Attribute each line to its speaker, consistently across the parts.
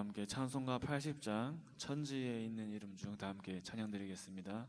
Speaker 1: 함께 찬송가 80장 천지에 있는 이름 중 다 함께 찬양드리겠습니다.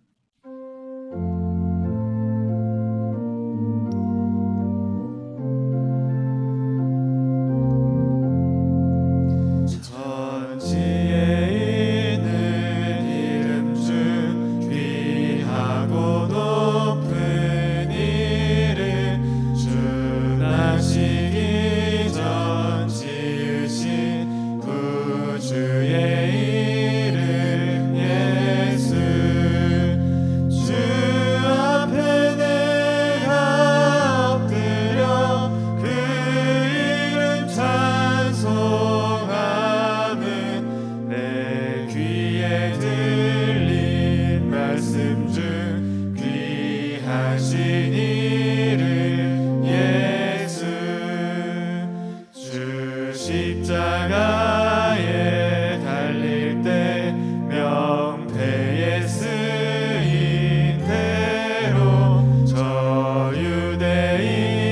Speaker 2: 십자가에 달릴 때 명패에 쓰인 대로 저 유대인의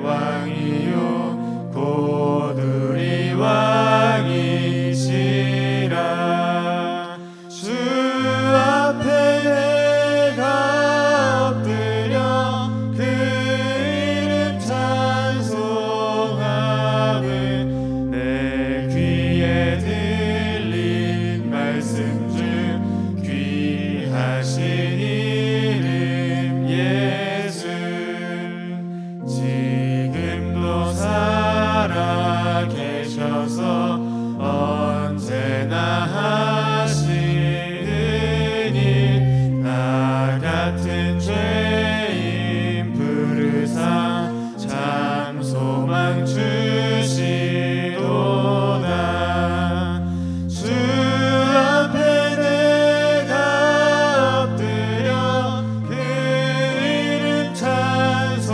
Speaker 2: 왕이요 곧 우리 왕이시라. 주 앞에 내가 엎드려 그 이름 찬송함은 내 귀에 들린 말씀 중 귀하신 이름 예수. 지금도 살아 계셔서 언제나 하시는 나 같은 죄인 부르사 참 소망 주시도다. 주 앞에 내가 엎드려 그 이름 찬송함은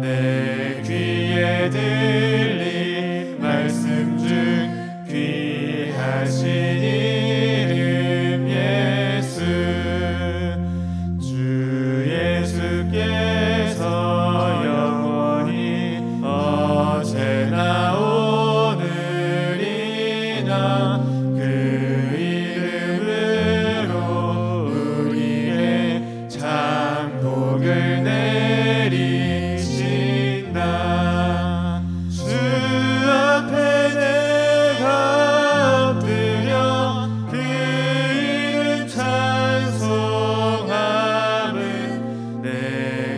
Speaker 2: 내 귀에 들린 말씀 중 귀하신 이름 예수. 주 예수께서 영원히 어제나 오늘이나 그 이름으로 우리에게 참 복을 내리신다. 주 앞에 내가 엎드려 그 이름 찬송함은 내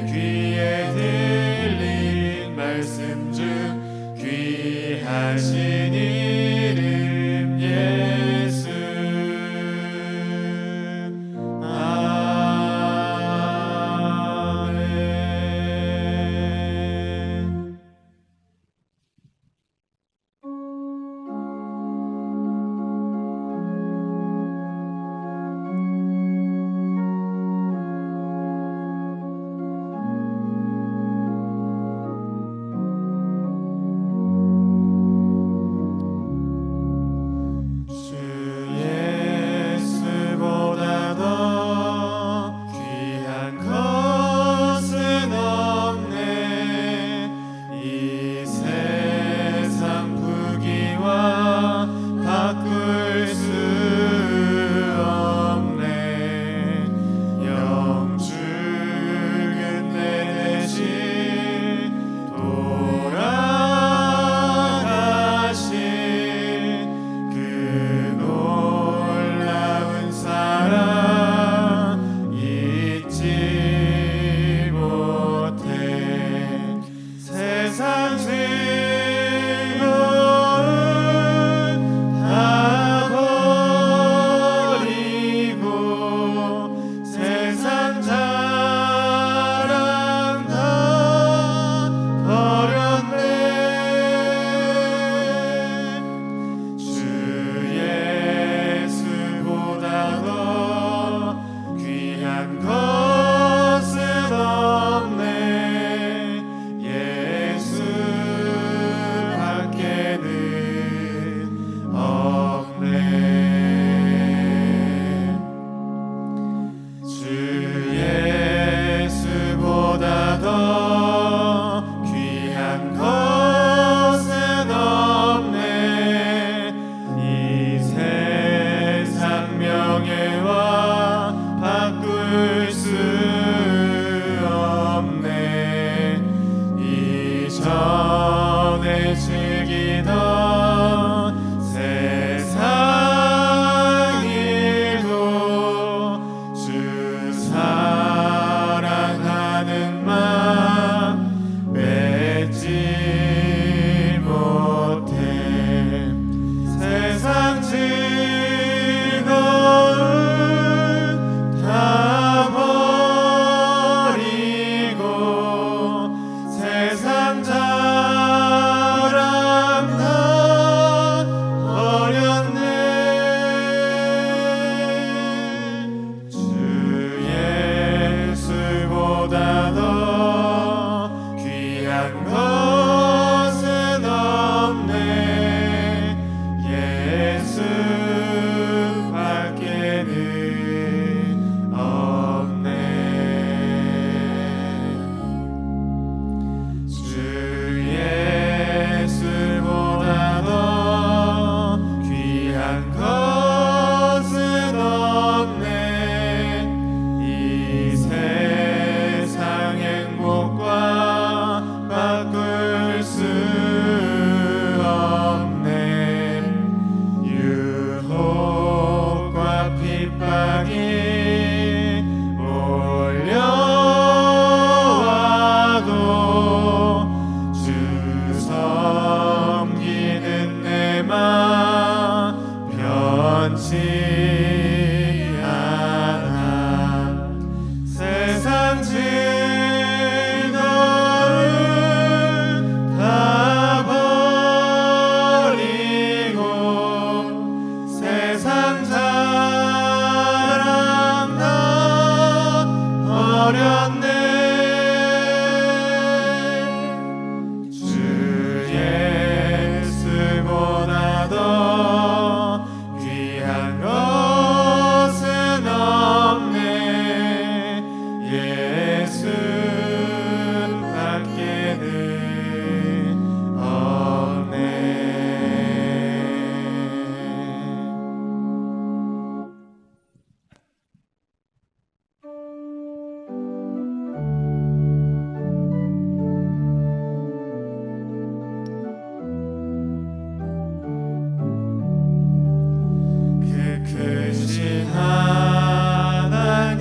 Speaker 2: 귀에 들린 말씀 중 귀하신 이름 예수. 아멘. 세상보다 더 귀한 것은 없네. 예수 밖에는 없네. 주 예수보다 더 귀한 것은 없네. 이 세상 행복과 바꿀 수 없네. 유혹과 핍박이 몰려와도 주 섬기는 내 맘 변치 않아. 세상 즐거움 다 버리고 세상 자랑 다 버렸네. 주 예수보다 더 귀한 것은 없네. 예수 밖에는 없네. 그 크신 하나님의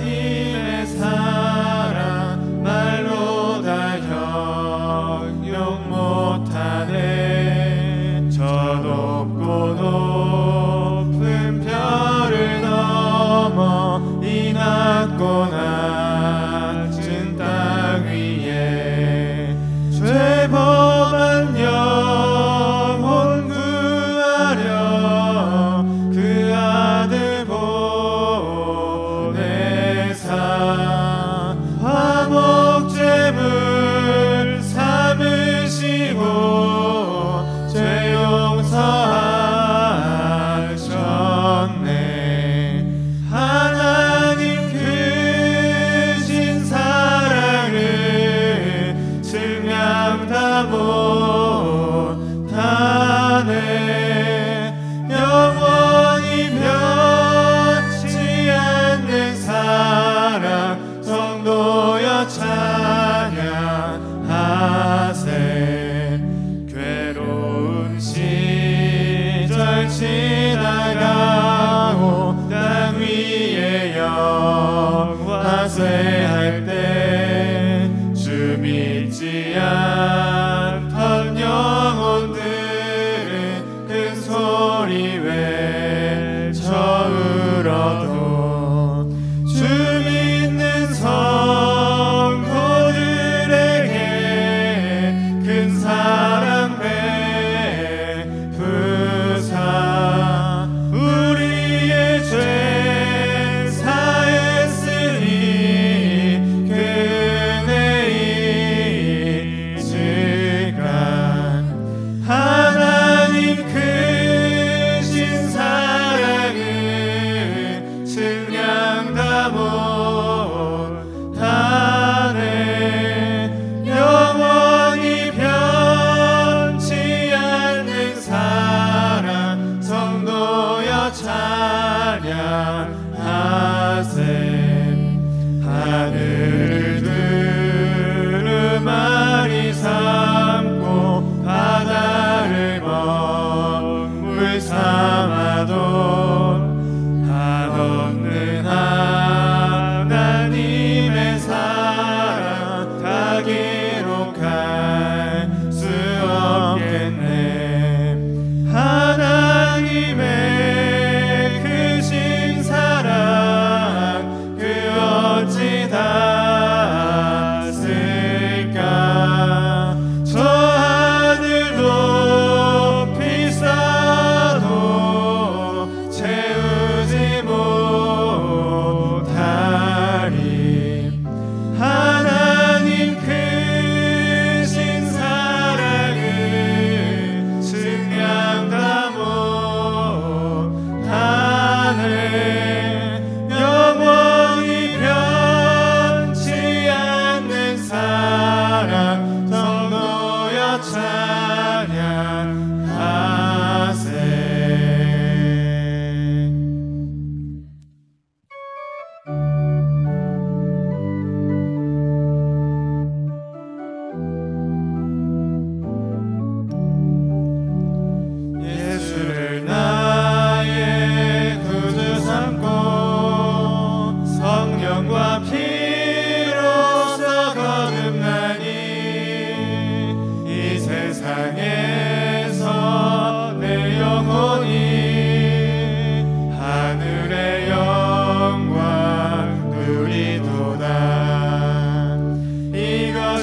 Speaker 2: 사랑 말로 다 형용 못하네. 저 높고 높은 별을 넘어 이 낮고 낮은 땅 위에 죄범한 영혼 구하려 그 아들 보내사 화목제물 삼으시고 죄 용서하셨네. 하나님 크신 사랑을 증량 다 못하네. 영원히 변치 않는 사랑 성도여 찬양하세. 괴로운 시절 지나가고 땅 위에 영화쇠할 때 주 믿지 않던 영혼들은 큰 소리 외쳐 울어도 주 믿는 성도들에게 큰 사랑 베푸사 우리의 죄 사했으니 그네 잊으사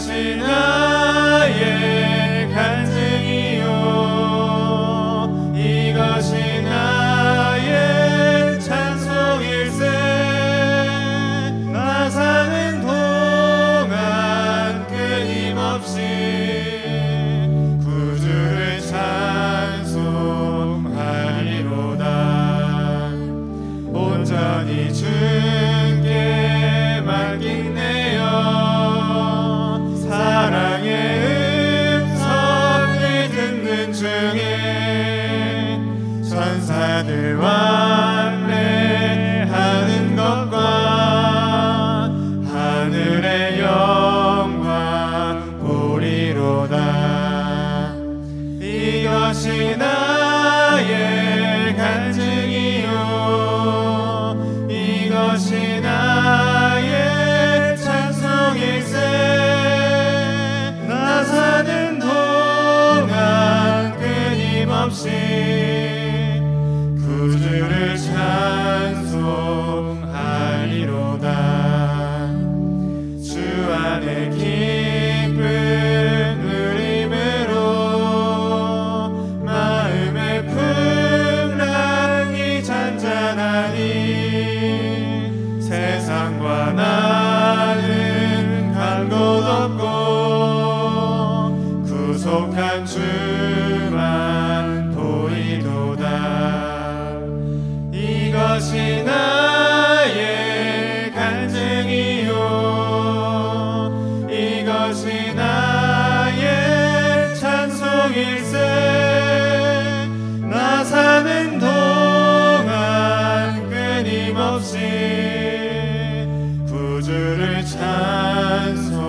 Speaker 2: 이것이 나의 간증이요 이것이 나의 찬송일세 나 사는 동안 끊임없이 구주를 찬송하리로다 온전히 주께 맡기네요 사랑의 음성을 듣는 중에 천사들 완례하는 것과 하늘의 영광 보리로다 이것이 나의 간증이요 이것이 나의 찬송일세 나 사는 동안 끊임없이 구주를 찬송하리로다 주 안에 기쁜 누림으로 마음의 풍랑이 잔잔하니 세상과 나는 갈 곳 없고 구속한 주만 보이도다 이것이 나의 간증이요 이것이 나의 찬송일세 나 사는 동안 끊임없이 구주를 찬송하리로다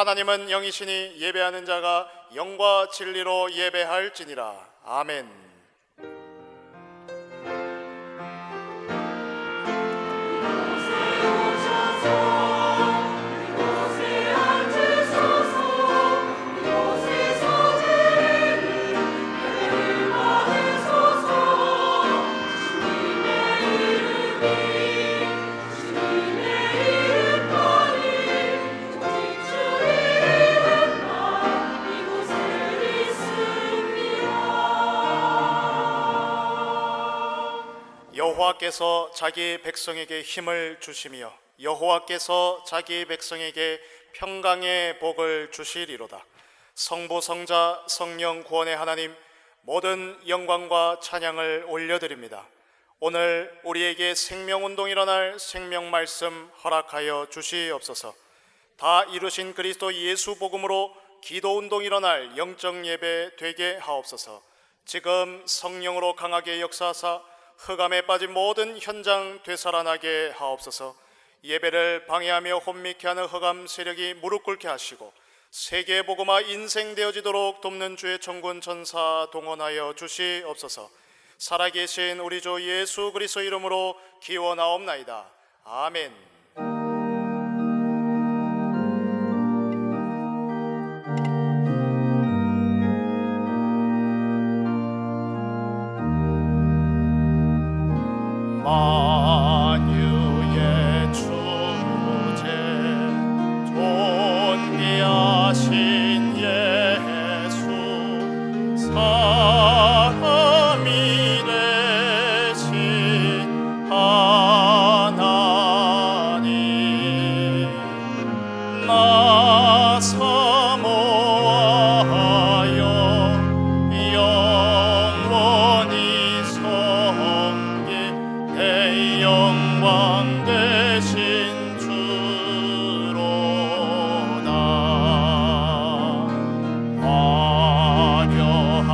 Speaker 3: 하나님은 영이시니 예배하는 자가 영과 진리로 예배할지니라. 아멘. 여호와께서 자기 백성에게 힘을 주시며 여호와께서 자기 백성에게 평강의 복을 주시리로다. 성부 성자 성령 구원의 하나님, 모든 영광과 찬양을 올려드립니다. 오늘 우리에게 생명운동 일어날 생명 말씀 허락하여 주시옵소서. 다 이루신 그리스도 예수 복음으로 기도운동 일어날 영적 예배 되게 하옵소서. 지금 성령으로 강하게 역사하사 흑암에 빠진 모든 현장 되살아나게 하옵소서. 예배를 방해하며 혼미케 하는 흑암 세력이 무릎 꿇게 하시고 세계 복음화 인생되어지도록 돕는 주의 천군 천사 동원하여 주시옵소서. 살아계신 우리 주 예수 그리스도 이름으로 기원하옵나이다. 아멘. 만유의 주제 존귀하신 예수, 사람이 되신 하나님, 나 사모하여 영원히 영광 되신 주로다. 화려한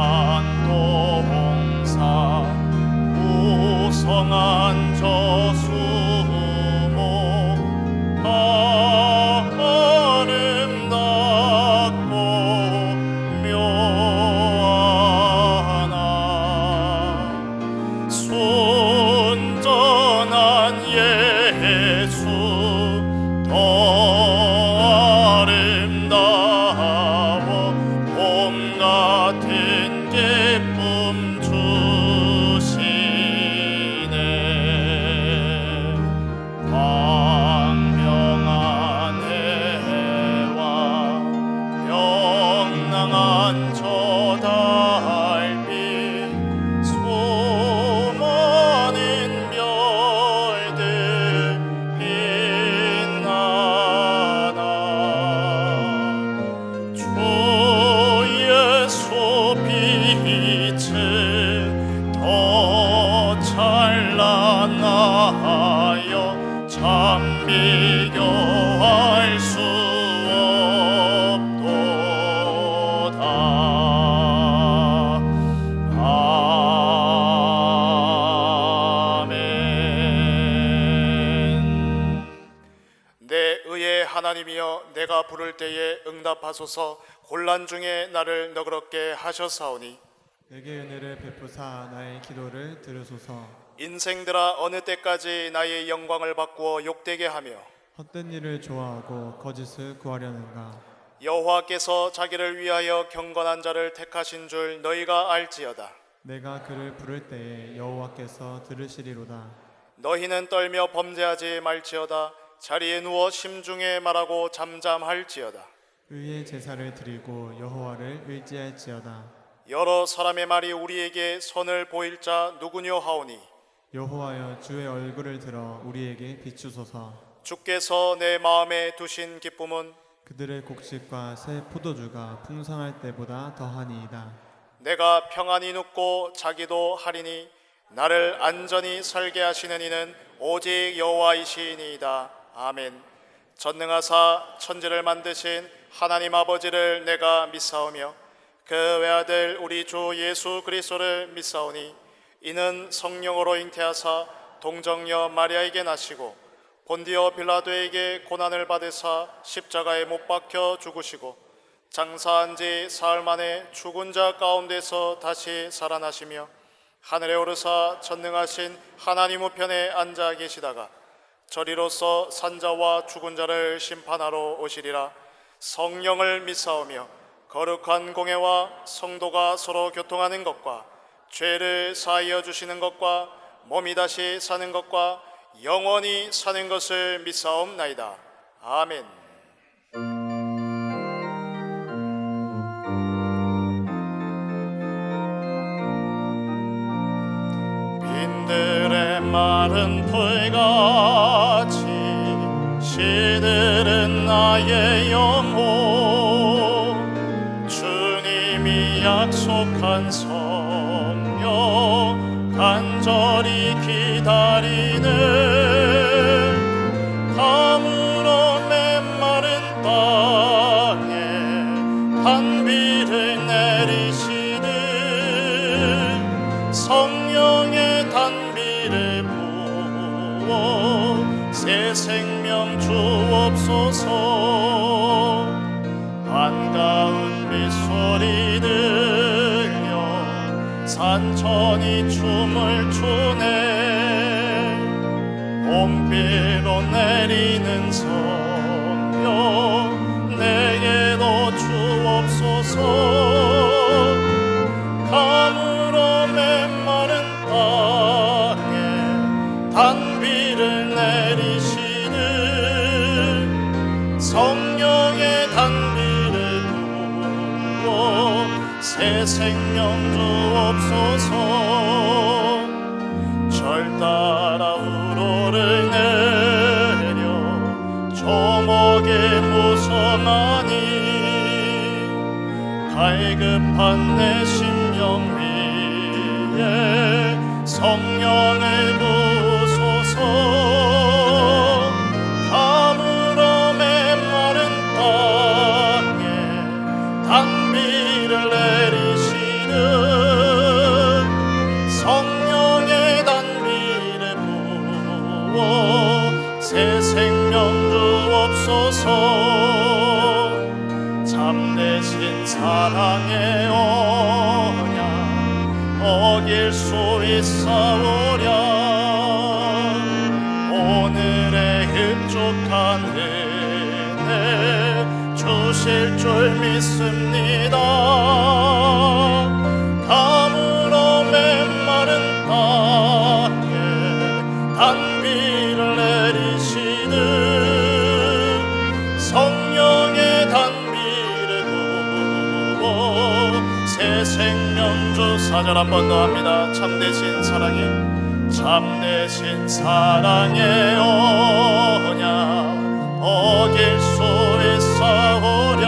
Speaker 3: 동사 우성한 저수목 다 아름답고 묘하나 순전한 예수 더 아름다워 봄 같은 기쁨 주시네. 광명한 해와 명랑한 저 달빛 수많은 별들 빛나나 주의 소빛을 더 찬란하여 참 비교할 수 없도다. 내 의의 하나님이여, 내가 부를 때에 응답하소서. 곤란 중에 나를 너그럽게 하셨사오니
Speaker 2: 내게 은혜를 베푸사 나의 기도를 들으소서.
Speaker 3: 인생들아, 어느 때까지 나의 영광을 바꾸어 욕되게 하며
Speaker 2: 헛된 일을 좋아하고 거짓을 구하려는가.
Speaker 3: 여호와께서 자기를 위하여 경건한 자를 택하신 줄 너희가 알지어다.
Speaker 2: 내가 그를 부를 때에 여호와께서 들으시리로다.
Speaker 3: 너희는 떨며 범죄하지 말지어다. 자리에 누워 심중에 말하고 잠잠할지어다.
Speaker 2: 의의 제사를 드리고 여호와를 의지할지어다.
Speaker 3: 여러 사람의 말이 우리에게 선을 보일 자 누구뇨 하오니
Speaker 2: 여호와여, 주의 얼굴을 들어 우리에게 비추소서.
Speaker 3: 주께서 내 마음에 두신 기쁨은
Speaker 2: 그들의 곡식과 새 포도주가 풍성할 때보다 더하니이다.
Speaker 3: 내가 평안히 눕고 자기도 하리니 나를 안전히 살게 하시는 이는 오직 여호와이시니이다. 아멘. 전능하사 천지를 만드신 하나님 아버지를 내가 믿사오며 그 외아들 우리 주 예수 그리스도를 믿사오니 이는 성령으로 잉태하사 동정녀 마리아에게 나시고 본디오 빌라도에게 고난을 받으사 십자가에 못 박혀 죽으시고 장사한 지 사흘 만에 죽은 자 가운데서 다시 살아나시며 하늘에 오르사 전능하신 하나님 우편에 앉아 계시다가 저리로서 산자와 죽은 자를 심판하러 오시리라. 성령을 믿사오며 거룩한 공회와 성도가 서로 교통하는 것과 죄를 사하여 주시는 것과 몸이 다시 사는 것과 영원히 사는 것을 믿사옵나이다. 아멘. 빈들의 마른 풀같이 시들은 나의 영혼 주님이 약속한 성령 간절히 기다리는 가물어 메마른 땅에 단비를 내리시는 성령의 단비를 부어 새 생명 주옵소서. 반가운 빗소리 들려 산천이 춤을 추네. 봄비로 내리는 성령 내게도 주옵소서. 가물어 메마른 땅에 단비를 내리시는 성령의 단비를 부어 새 생명 주옵소서. 절 따라 우로를 내려 조목에 무성하니 갈급한 내 심령 위에 성령을 부소서. 가물어 메마른 땅에 단비를 내리시는 성령의 단비를 부어 새 생명 주옵소서. 참되신 사랑의 언약 어길 수 있사오랴. 오늘의 흡족한 은혜 주실 줄 믿습니다. 가물어 메마른 땅에 단비를 내리시는 성령의 단비를 부어 새 생명 주. 4절 한 번 더 합니다. 참되신 사랑의 언약 어길 수 있사오랴.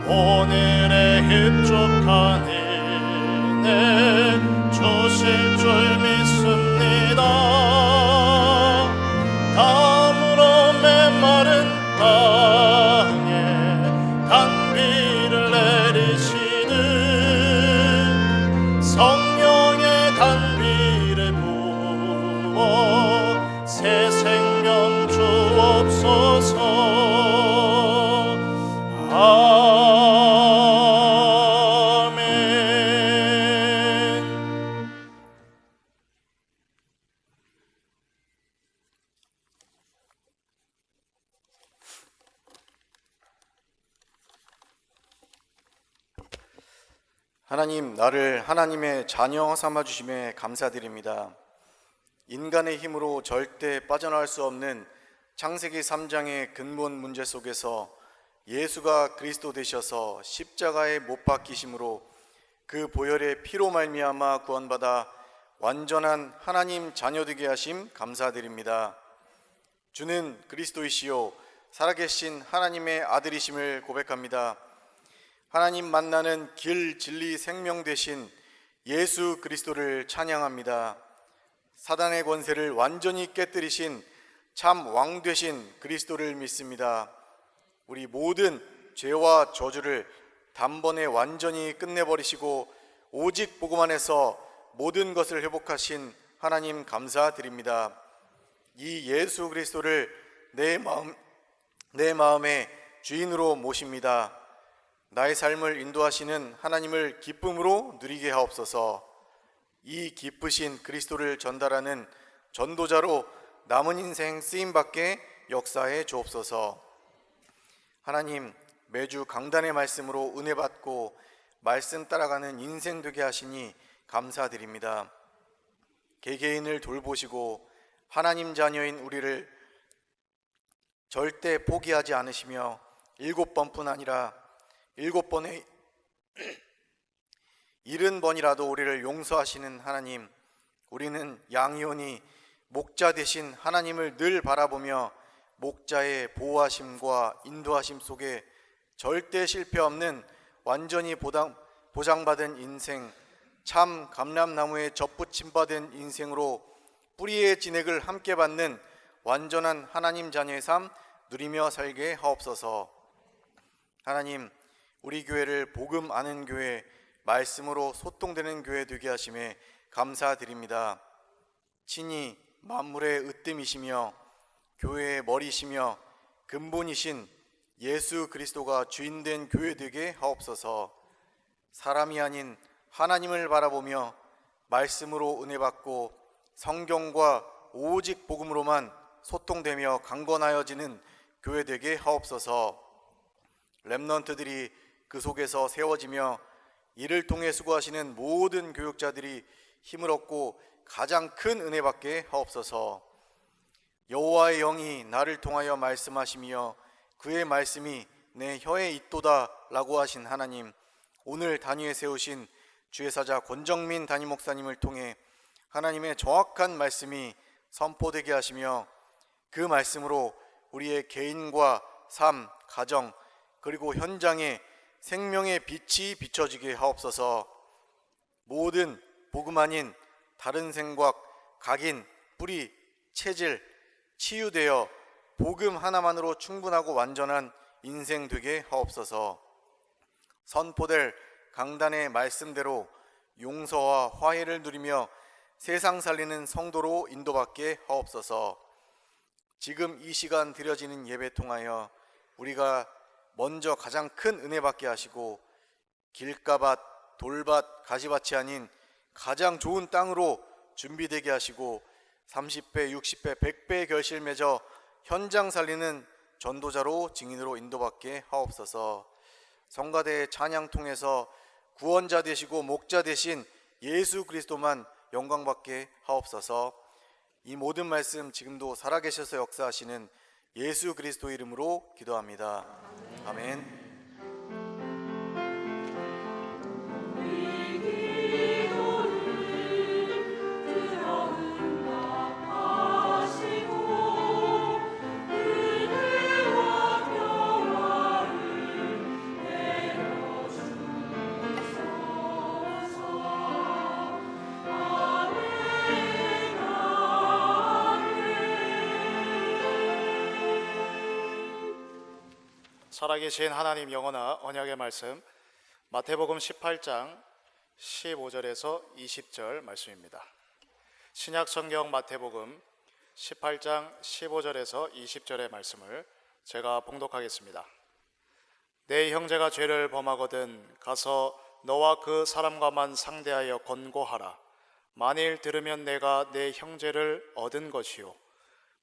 Speaker 3: 오늘의 흡족한 은혜 주실 줄 믿습니다. 가물어 메마른 땅에 단비를 내리시는 성령의 단비를 부어 새 생명 주옵소서.
Speaker 4: 하나님, 나를 하나님의 자녀 삼아주심에 감사드립니다. 인간의 힘으로 절대 빠져나갈 수 없는 창세기 3장의 근본 문제 속에서 예수가 그리스도 되셔서 십자가에 못 박히심으로 그 보혈의 피로 말미암아 구원받아 완전한 하나님 자녀 되게 하심 감사드립니다. 주는 그리스도이시요 살아계신 하나님의 아들이심을 고백합니다. 하나님 만나는 길, 진리, 생명 되신 예수 그리스도를 찬양합니다. 사단의 권세를 완전히 깨뜨리신 참 왕 되신 그리스도를 믿습니다. 우리 모든 죄와 저주를 단번에 완전히 끝내버리시고 오직 복음 안에서 모든 것을 회복하신 하나님 감사드립니다. 이 예수 그리스도를 내 마음의 주인으로 모십니다. 나의 삶을 인도하시는 하나님을 기쁨으로 누리게 하옵소서. 이 기쁘신 그리스도를 전달하는 전도자로 남은 인생 쓰임받게 역사해 주옵소서. 하나님, 매주 강단의 말씀으로 은혜 받고 말씀 따라가는 인생 되게 하시니 감사드립니다. 개개인을 돌보시고 하나님 자녀인 우리를 절대 포기하지 않으시며 7번뿐 아니라 7번의 70번이라도 우리를 용서하시는 하나님, 우리는 양이오니 목자 되신 하나님을 늘 바라보며 목자의 보호하심과 인도하심 속에 절대 실패 없는 완전히 보장받은 인생, 참 감람나무에 접붙임 받은 인생으로 뿌리의 진액을 함께 받는 완전한 하나님 자녀의 삶 누리며 살게 하옵소서. 하나님, 우리 교회를 복음 아는 교회, 말씀으로 소통되는 교회 되게 하심에 감사드립니다. 친히 만물의 으뜸이시며 교회의 머리시며 근본이신 예수 그리스도가 주인된 교회 되게 하옵소서. 사람이 아닌 하나님을 바라보며 말씀으로 은혜 받고 성경과 오직 복음으로만 소통되며 강건하여지는 교회 되게 하옵소서. 렘넌트들이 그 속에서 세워지며 이를 통해 수고하시는 모든 교육자들이 힘을 얻고 가장 큰 은혜 받게 하옵소서. 여호와의 영이 나를 통하여 말씀하시며 그의 말씀이 내 혀에 있도다 라고 하신 하나님, 오늘 단위에 세우신 주의 사자 권정민 단임 목사님을 통해 하나님의 정확한 말씀이 선포되게 하시며 그 말씀으로 우리의 개인과 삶, 가정 그리고 현장에 생명의 빛이 비춰지게 하옵소서. 모든 복음 아닌 다른 생각, 각인, 뿌리, 체질 치유되어 복음 하나만으로 충분하고 완전한 인생 되게 하옵소서. 선포될 강단의 말씀대로 용서와 화해를 누리며 세상 살리는 성도로 인도받게 하옵소서. 지금 이 시간 드려지는 예배 통하여 우리가 먼저 가장 큰 은혜 받게 하시고 길가밭, 돌밭, 가시밭이 아닌 가장 좋은 땅으로 준비되게 하시고 30배, 60배, 100배의 결실 맺어 현장 살리는 전도자로 증인으로 인도받게 하옵소서. 성가대의 찬양 통해서 구원자 되시고 목자 되신 예수 그리스도만 영광받게 하옵소서. 이 모든 말씀 지금도 살아계셔서 역사하시는 예수 그리스도 이름으로 기도합니다. 아멘.
Speaker 3: 살아계신 하나님 영원한 언약의 말씀, 마태복음 18장 15절에서 20절 말씀입니다. 신약성경 마태복음 18장 15절에서 20절의 말씀을 제가 봉독하겠습니다. 내 형제가 죄를 범하거든 가서 너와 그 사람과만 상대하여 권고하라. 만일 들으면 내가 내 형제를 얻은 것이요,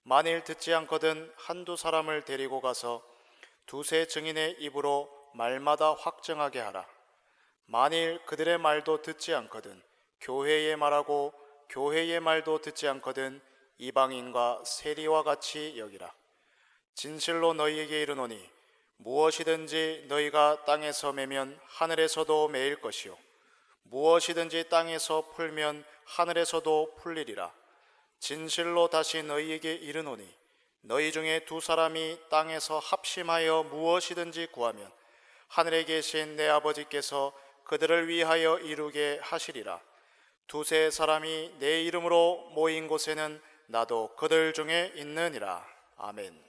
Speaker 3: 만일 듣지 않거든 한두 사람을 데리고 가서 두세 증인의 입으로 말마다 확증하게 하라. 만일 그들의 말도 듣지 않거든 교회의 말하고 교회의 말도 듣지 않거든 이방인과 세리와 같이 여기라. 진실로 너희에게 이르노니 무엇이든지 너희가 땅에서 매면 하늘에서도 매일 것이요, 무엇이든지 땅에서 풀면 하늘에서도 풀리리라. 진실로 다시 너희에게 이르노니 너희 중에 두 사람이 땅에서 합심하여 무엇이든지 구하면 하늘에 계신 내 아버지께서 그들을 위하여 이루게 하시리라. 두세 사람이 내 이름으로 모인 곳에는 나도 그들 중에 있느니라. 아멘.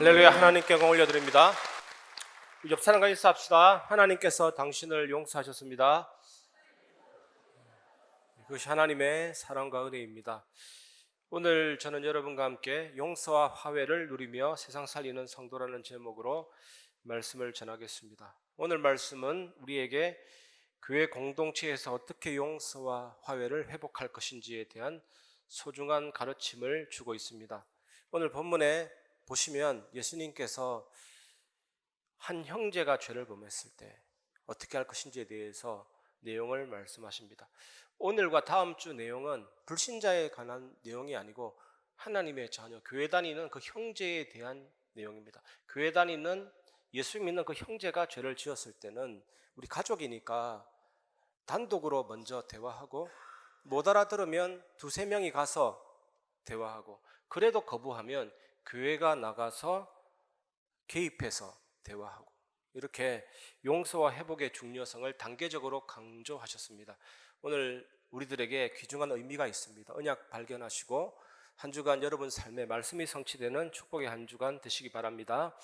Speaker 5: 할렐루야. 하나님께 영광 올려드립니다. 옆 사람과 인사합시다. 하나님께서 당신을 용서하셨습니다. 그것이 하나님의 사랑과 은혜입니다. 오늘 저는 여러분과 함께 용서와 화해를 누리며 세상 살리는 성도라는 제목으로 말씀을 전하겠습니다. 오늘 말씀은 우리에게 교회 공동체에서 어떻게 용서와 화해를 회복할 것인지에 대한 소중한 가르침을 주고 있습니다. 오늘 본문에 보시면 예수님께서 한 형제가 죄를 범했을 때 어떻게 할 것인지에 대해서 내용을 말씀하십니다. 오늘과 다음 주 내용은 불신자에 관한 내용이 아니고 하나님의 자녀, 교회 다니는 그 형제에 대한 내용입니다. 교회 다니는 예수 믿는 그 형제가 죄를 지었을 때는 우리 가족이니까 단독으로 먼저 대화하고 못 알아들으면 두세 명이 가서 대화하고 그래도 거부하면 교회가 나가서 개입해서 대화하고 이렇게 용서와 회복의 중요성을 단계적으로 강조하셨습니다. 오늘 우리들에게 귀중한 의미가 있습니다. 언약 발견하시고 한 주간 여러분 삶에 말씀이 성취되는 축복의 한 주간 되시기 바랍니다.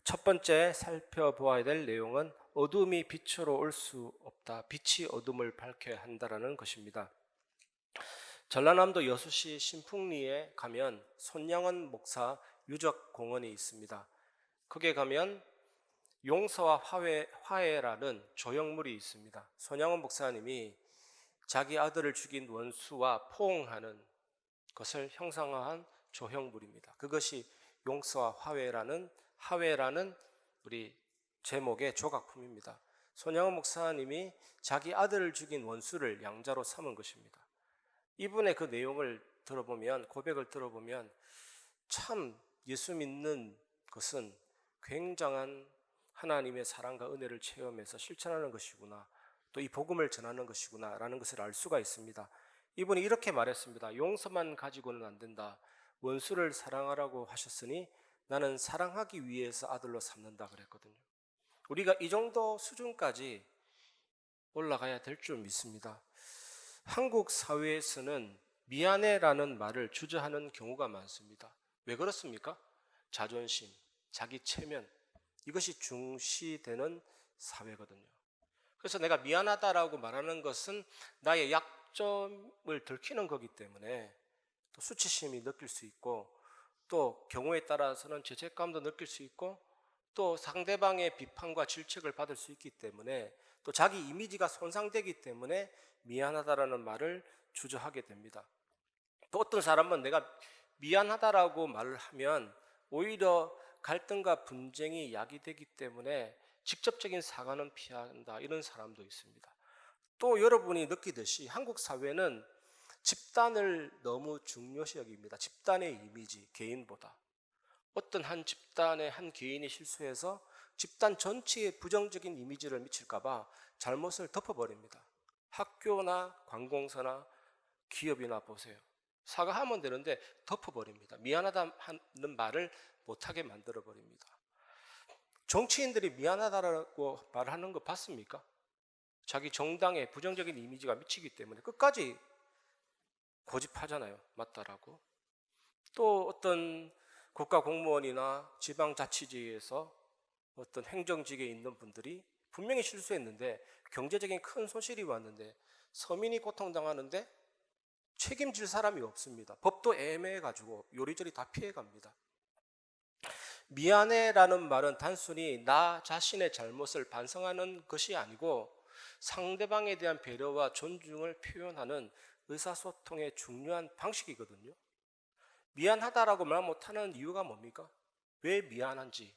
Speaker 5: 첫 번째 살펴보아야 될 내용은 어둠이 빛으로 올 수 없다. 빛이 어둠을 밝혀야 한다라는 것입니다. 전라남도 여수시 신풍리에 가면 손양원 목사 유적 공원이 있습니다. 거기에 가면 용서와 화해라는 조형물이 있습니다. 손양원 목사님이 자기 아들을 죽인 원수와 포옹하는 것을 형상화한 조형물입니다. 그것이 용서와 화해라는 우리 제목의 조각품입니다. 손양원 목사님이 자기 아들을 죽인 원수를 양자로 삼은 것입니다. 이분의 그 내용을 들어보면, 고백을 들어보면 참 예수 믿는 것은 굉장한 하나님의 사랑과 은혜를 체험해서 실천하는 것이구나, 또 이 복음을 전하는 것이구나 라는 것을 알 수가 있습니다. 이분이 이렇게 말했습니다. 용서만 가지고는 안 된다. 원수를 사랑하라고 하셨으니 나는 사랑하기 위해서 아들로 삼는다 그랬거든요. 우리가 이 정도 수준까지 올라가야 될 줄 믿습니다. 한국 사회에서는 미안해라는 말을 주저하는 경우가 많습니다. 왜 그렇습니까? 자존심, 자기 체면, 이것이 중시되는 사회거든요. 그래서 내가 미안하다라고 말하는 것은 나의 약점을 들키는 거기 때문에 또 수치심이 느낄 수 있고, 또 경우에 따라서는 죄책감도 느낄 수 있고, 또 상대방의 비판과 질책을 받을 수 있기 때문에, 또 자기 이미지가 손상되기 때문에 미안하다라는 말을 주저하게 됩니다. 또 어떤 사람은 내가 미안하다라고 말을 하면 오히려 갈등과 분쟁이 야기되기 때문에 직접적인 사과는 피한다, 이런 사람도 있습니다. 또 여러분이 느끼듯이 한국 사회는 집단을 너무 중요시 여깁니다. 집단의 이미지, 개인보다. 어떤 한 집단의 한 개인이 실수해서 집단 전체에 부정적인 이미지를 미칠까 봐 잘못을 덮어버립니다. 학교나 관공서나 기업이나 보세요. 사과하면 되는데 덮어버립니다. 미안하다는 말을 못하게 만들어버립니다. 정치인들이 미안하다라고 말하는 거 봤습니까? 자기 정당에 부정적인 이미지가 미치기 때문에 끝까지 고집하잖아요. 맞다라고. 또 어떤 국가 공무원이나 지방자치제에서 어떤 행정직에 있는 분들이 분명히 실수했는데 경제적인 큰 손실이 왔는데 서민이 고통당하는데 책임질 사람이 없습니다. 법도 애매해가지고 요리조리 다 피해갑니다. 미안해라는 말은 단순히 나 자신의 잘못을 반성하는 것이 아니고 상대방에 대한 배려와 존중을 표현하는 의사소통의 중요한 방식이거든요. 미안하다라고 말 못하는 이유가 뭡니까? 왜 미안한지,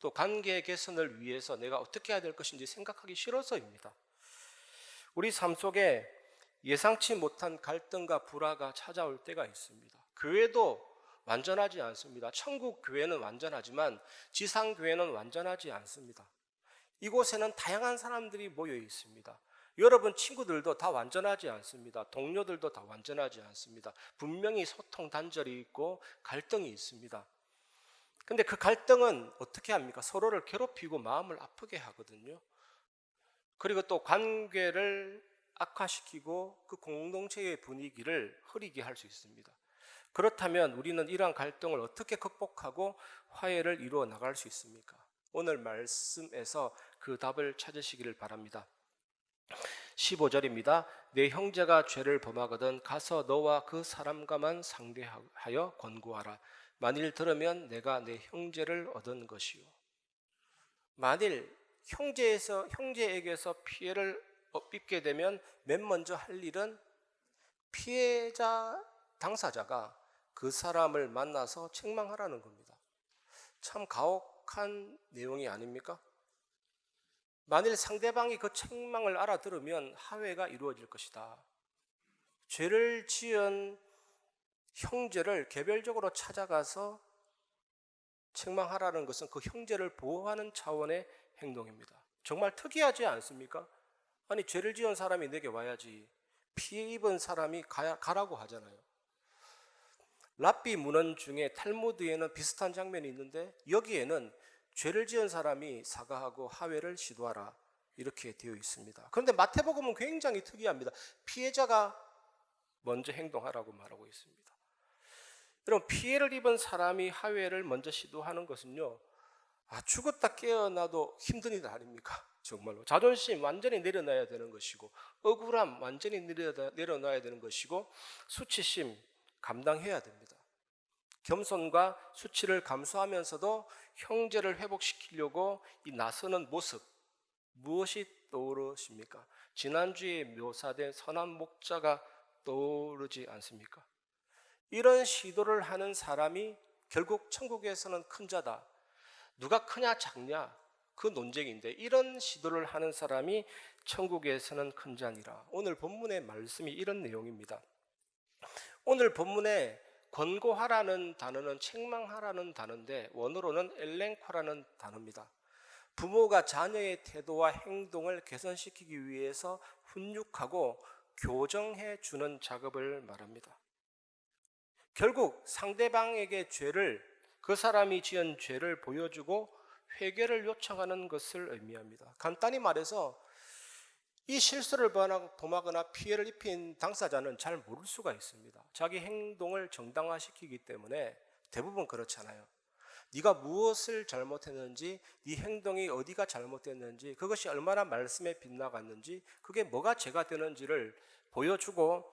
Speaker 5: 또 관계 개선을 위해서 내가 어떻게 해야 될 것인지 생각하기 싫어서입니다. 우리 삶 속에 예상치 못한 갈등과 불화가 찾아올 때가 있습니다. 교회도 완전하지 않습니다. 천국 교회는 완전하지만 지상 교회는 완전하지 않습니다. 이곳에는 다양한 사람들이 모여 있습니다. 여러분 친구들도 다 완전하지 않습니다. 동료들도 다 완전하지 않습니다. 분명히 소통 단절이 있고 갈등이 있습니다. 근데 그 갈등은 어떻게 합니까? 서로를 괴롭히고 마음을 아프게 하거든요. 그리고 또 관계를 악화시키고 그 공동체의 분위기를 흐리게 할 수 있습니다. 그렇다면 우리는 이러한 갈등을 어떻게 극복하고 화해를 이루어 나갈 수 있습니까? 오늘 말씀에서 그 답을 찾으시기를 바랍니다. 15절입니다. 내 형제가 죄를 범하거든 가서 너와 그 사람과만 상대하여 권고하라. 만일 들으면 내가 내 형제를 얻은 것이요. 만일 형제에게서 피해를 입게 되면 맨 먼저 할 일은 피해자 당사자가 그 사람을 만나서 책망하라는 겁니다. 참 가혹한 내용이 아닙니까? 만일 상대방이 그 책망을 알아들으면 화해가 이루어질 것이다. 죄를 지은 형제를 개별적으로 찾아가서 책망하라는 것은 그 형제를 보호하는 차원의 행동입니다. 정말 특이하지 않습니까? 아니 죄를 지은 사람이 내게 와야지 피해 입은 사람이 가라고 하잖아요. 랍비 문헌 중에 탈무드에는 비슷한 장면이 있는데 여기에는 죄를 지은 사람이 사과하고 화해를 시도하라 이렇게 되어 있습니다. 그런데 마태복음은 굉장히 특이합니다. 피해자가 먼저 행동하라고 말하고 있습니다. 여러분 피해를 입은 사람이 화해를 먼저 시도하는 것은요, 죽었다 깨어나도 힘든 일 아닙니까? 정말로 자존심 완전히 내려놔야 되는 것이고, 억울함 완전히 내려놔야 되는 것이고, 수치심 감당해야 됩니다. 겸손과 수치를 감수하면서도 형제를 회복시키려고 이 나서는 모습, 무엇이 떠오르십니까? 지난주에 묘사된 선한 목자가 떠오르지 않습니까? 이런 시도를 하는 사람이 결국 천국에서는 큰 자다. 누가 크냐 작냐 그 논쟁인데 이런 시도를 하는 사람이 천국에서는 큰 자니라. 오늘 본문의 말씀이 이런 내용입니다. 오늘 본문에 권고하라는 단어는 책망하라는 단어인데 원어로는 엘렌코라는 단어입니다. 부모가 자녀의 태도와 행동을 개선시키기 위해서 훈육하고 교정해 주는 작업을 말합니다. 결국 상대방에게 그 사람이 지은 죄를 보여주고 회개를 요청하는 것을 의미합니다. 간단히 말해서 이 실수를 범하거나 피해를 입힌 당사자는 잘 모를 수가 있습니다. 자기 행동을 정당화시키기 때문에 대부분 그렇잖아요. 네가 무엇을 잘못했는지, 네 행동이 어디가 잘못됐는지, 그것이 얼마나 말씀에 빗나갔는지, 그게 뭐가 죄가 되는지를 보여주고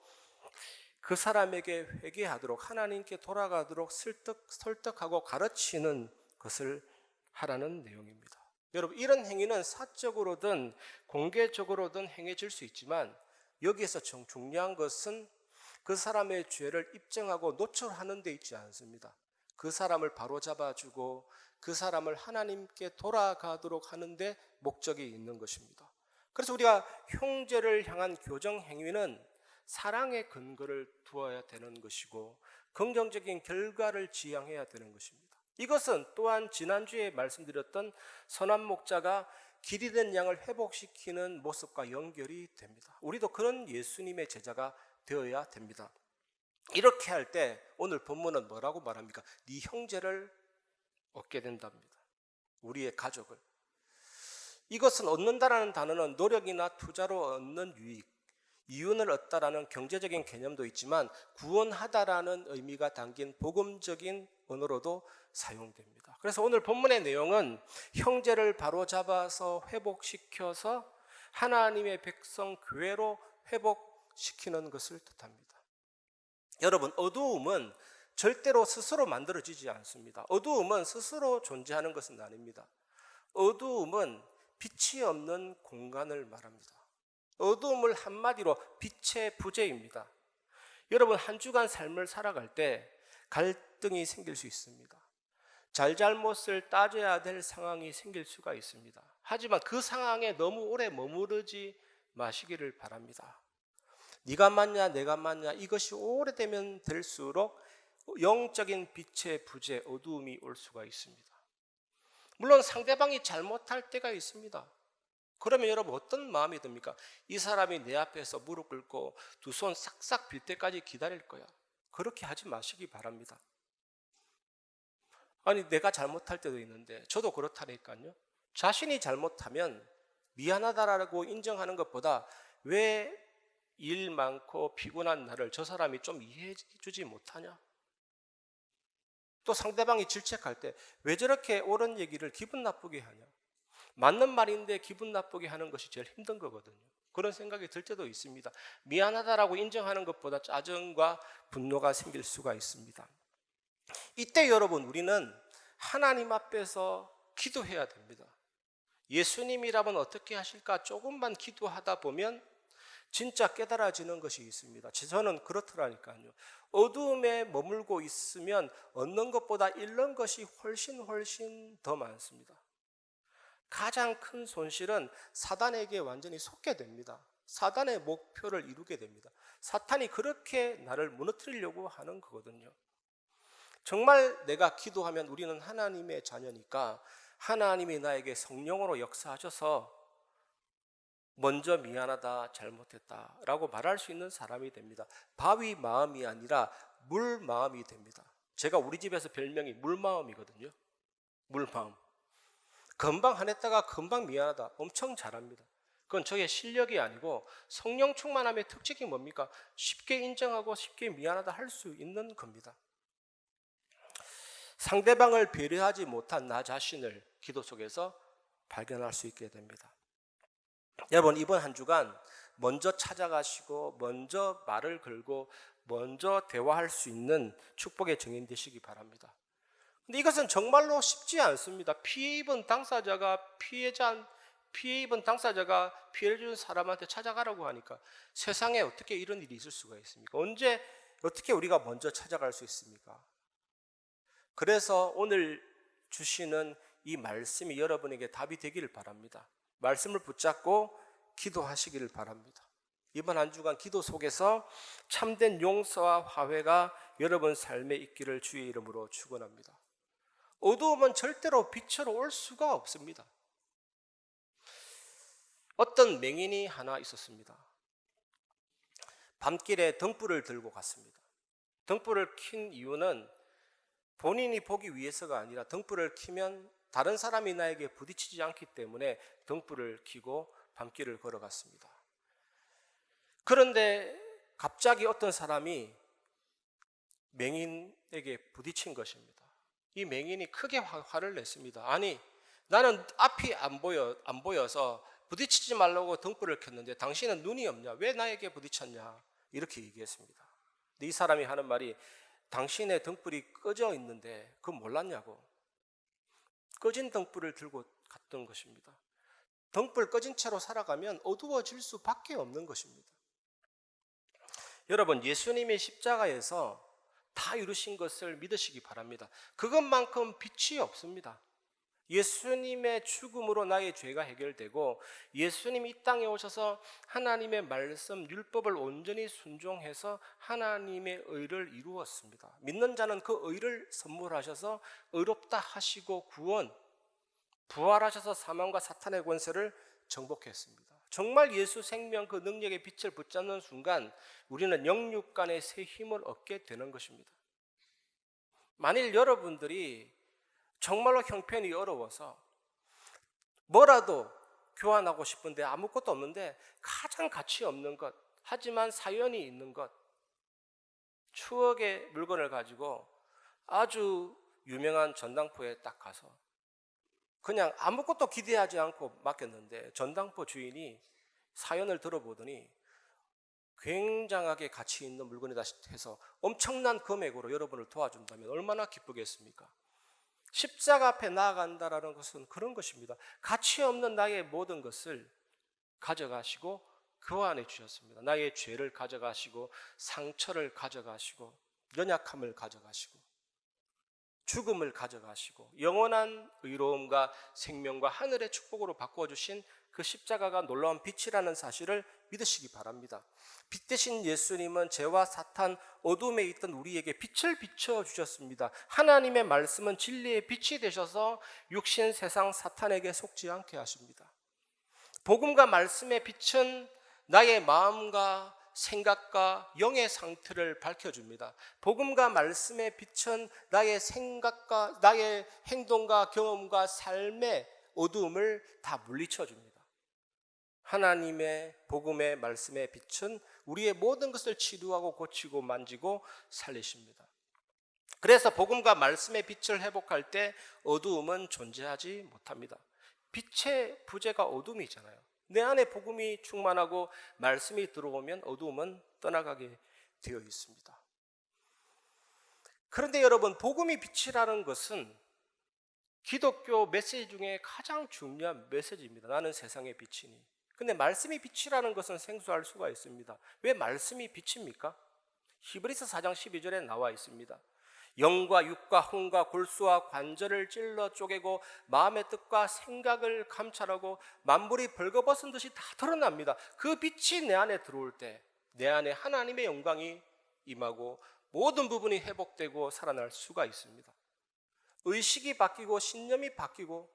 Speaker 5: 그 사람에게 회개하도록, 하나님께 돌아가도록 설득하고 가르치는 것을 하라는 내용입니다. 여러분, 이런 행위는 사적으로든 공개적으로든 행해질 수 있지만 여기에서 중요한 것은 그 사람의 죄를 입증하고 노출하는 데 있지 않습니다. 그 사람을 바로잡아주고 그 사람을 하나님께 돌아가도록 하는데 목적이 있는 것입니다. 그래서 우리가 형제를 향한 교정 행위는 사랑의 근거를 두어야 되는 것이고 긍정적인 결과를 지향해야 되는 것입니다. 이것은 또한 지난주에 말씀드렸던 선한 목자가 길 잃은 양을 회복시키는 모습과 연결이 됩니다. 우리도 그런 예수님의 제자가 되어야 됩니다. 이렇게 할 때 오늘 본문은 뭐라고 말합니까? 네 형제를 얻게 된답니다. 우리의 가족을. 이것은 얻는다라는 단어는 노력이나 투자로 얻는 유익, 이윤을 얻다라는 경제적인 개념도 있지만 구원하다라는 의미가 담긴 복음적인 언어로도 사용됩니다. 그래서 오늘 본문의 내용은 형제를 바로잡아서 회복시켜서 하나님의 백성 교회로 회복시키는 것을 뜻합니다. 여러분, 어두움은 절대로 스스로 만들어지지 않습니다. 어두움은 스스로 존재하는 것은 아닙니다. 어두움은 빛이 없는 공간을 말합니다. 어두움을 한마디로 빛의 부재입니다. 여러분, 한 주간 삶을 살아갈 때 갈등이 생길 수 있습니다. 잘잘못을 따져야 될 상황이 생길 수가 있습니다. 하지만 그 상황에 너무 오래 머무르지 마시기를 바랍니다. 네가 맞냐 내가 맞냐 이것이 오래되면 될수록 영적인 빛의 부재, 어두움이 올 수가 있습니다. 물론 상대방이 잘못할 때가 있습니다. 그러면 여러분 어떤 마음이 듭니까? 이 사람이 내 앞에서 무릎 꿇고 두 손 싹싹 빌 때까지 기다릴 거야. 그렇게 하지 마시기 바랍니다. 아니, 내가 잘못할 때도 있는데 저도 그렇다니까요. 자신이 잘못하면 미안하다라고 인정하는 것보다 왜 일 많고 피곤한 나를 저 사람이 좀 이해해 주지 못하냐? 또 상대방이 질책할 때 왜 저렇게 옳은 얘기를 기분 나쁘게 하냐? 맞는 말인데 기분 나쁘게 하는 것이 제일 힘든 거거든요. 그런 생각이 들 때도 있습니다. 미안하다라고 인정하는 것보다 짜증과 분노가 생길 수가 있습니다. 이때 여러분, 우리는 하나님 앞에서 기도해야 됩니다. 예수님이라면 어떻게 하실까? 조금만 기도하다 보면 진짜 깨달아지는 것이 있습니다. 저는 그렇더라니까요. 어두움에 머물고 있으면 얻는 것보다 잃는 것이 훨씬 더 많습니다. 가장 큰 손실은 사단에게 완전히 속게 됩니다. 사단의 목표를 이루게 됩니다. 사탄이 그렇게 나를 무너뜨리려고 하는 거거든요. 정말 내가 기도하면 우리는 하나님의 자녀니까 하나님이 나에게 성령으로 역사하셔서 먼저 미안하다, 잘못했다 라고 말할 수 있는 사람이 됩니다. 바위 마음이 아니라 물 마음이 됩니다. 제가 우리 집에서 별명이 물마음이거든요. 물마음. 금방 화냈다가 금방 미안하다 엄청 잘합니다. 그건 저의 실력이 아니고 성령 충만함의 특징이 뭡니까? 쉽게 인정하고 쉽게 미안하다 할 수 있는 겁니다. 상대방을 배려하지 못한 나 자신을 기도 속에서 발견할 수 있게 됩니다. 여러분, 이번 한 주간 먼저 찾아가시고 먼저 말을 걸고 먼저 대화할 수 있는 축복의 증인 되시기 바랍니다. 근데 이것은 정말로 쉽지 않습니다. 피해 입은 당사자가 피해를 준 사람한테 찾아가라고 하니까 세상에 어떻게 이런 일이 있을 수가 있습니까? 언제 어떻게 우리가 먼저 찾아갈 수 있습니까? 그래서 오늘 주시는 이 말씀이 여러분에게 답이 되기를 바랍니다. 말씀을 붙잡고 기도하시기를 바랍니다. 이번 한 주간 기도 속에서 참된 용서와 화해가 여러분 삶에 있기를 주의 이름으로 축원합니다. 어두움은 절대로 빛으로 올 수가 없습니다. 어떤 맹인이 하나 있었습니다. 밤길에 등불을 들고 갔습니다. 등불을 킨 이유는 본인이 보기 위해서가 아니라 등불을 켜면 다른 사람이 나에게 부딪히지 않기 때문에 등불을 켜고 밤길을 걸어갔습니다. 그런데 갑자기 어떤 사람이 맹인에게 부딪힌 것입니다. 이 맹인이 크게 화를 냈습니다. 아니, 나는 앞이 안 보여서 부딪히지 말라고 등불을 켰는데 당신은 눈이 없냐? 왜 나에게 부딪혔냐? 이렇게 얘기했습니다. 근데 이 사람이 하는 말이, 당신의 등불이 꺼져 있는데 그거 몰랐냐고. 꺼진 등불을 들고 갔던 것입니다. 등불 꺼진 채로 살아가면 어두워질 수밖에 없는 것입니다. 여러분, 예수님이 십자가에서 다 이루신 것을 믿으시기 바랍니다. 그것만큼 빛이 없습니다. 예수님의 죽음으로 나의 죄가 해결되고, 예수님이 이 땅에 오셔서 하나님의 말씀, 율법을 온전히 순종해서 하나님의 의를 이루었습니다. 믿는 자는 그 의를 선물하셔서 의롭다 하시고 구원, 부활하셔서 사망과 사탄의 권세를 정복했습니다. 정말 예수 생명 그 능력의 빛을 붙잡는 순간 우리는 영육간의 새 힘을 얻게 되는 것입니다. 만일 여러분들이 정말로 형편이 어려워서 뭐라도 교환하고 싶은데 아무것도 없는데 가장 가치 없는 것, 하지만 사연이 있는 것, 추억의 물건을 가지고 아주 유명한 전당포에 딱 가서 그냥 아무것도 기대하지 않고 맡겼는데 전당포 주인이 사연을 들어보더니 굉장하게 가치 있는 물건이다 해서 엄청난 금액으로 여러분을 도와준다면 얼마나 기쁘겠습니까? 십자가 앞에 나아간다라는 것은 그런 것입니다. 가치 없는 나의 모든 것을 가져가시고 교환해 주셨습니다. 나의 죄를 가져가시고 상처를 가져가시고 연약함을 가져가시고 죽음을 가져가시고 영원한 의로움과 생명과 하늘의 축복으로 바꾸어 주신 그 십자가가 놀라운 빛이라는 사실을 믿으시기 바랍니다. 빛 대신 예수님은 죄와 사탄, 어둠에 있던 우리에게 빛을 비춰 주셨습니다. 하나님의 말씀은 진리의 빛이 되셔서 육신 세상 사탄에게 속지 않게 하십니다. 복음과 말씀의 빛은 나의 마음과 생각과 영의 상태를 밝혀줍니다. 복음과 말씀의 빛은 나의 생각과 나의 행동과 경험과 삶의 어두움을 다 물리쳐줍니다. 하나님의 복음의 말씀의 빛은 우리의 모든 것을 치료하고 고치고 만지고 살리십니다. 그래서 복음과 말씀의 빛을 회복할 때 어두움은 존재하지 못합니다. 빛의 부재가 어둠이잖아요. 내 안에 복음이 충만하고 말씀이 들어오면 어두움은 떠나가게 되어 있습니다. 그런데 여러분, 복음이 빛이라는 것은 기독교 메시지 중에 가장 중요한 메시지입니다. 나는 세상의 빛이니. 근데 말씀이 빛이라는 것은 생소할 수가 있습니다. 왜 말씀이 빛입니까? 히브리서 4장 12절에 나와 있습니다. 영과 육과 혼과 골수와 관절을 찔러 쪼개고 마음의 뜻과 생각을 감찰하고 만물이 벌거벗은 듯이 다 드러납니다. 그 빛이 내 안에 들어올 때 내 안에 하나님의 영광이 임하고 모든 부분이 회복되고 살아날 수가 있습니다. 의식이 바뀌고 신념이 바뀌고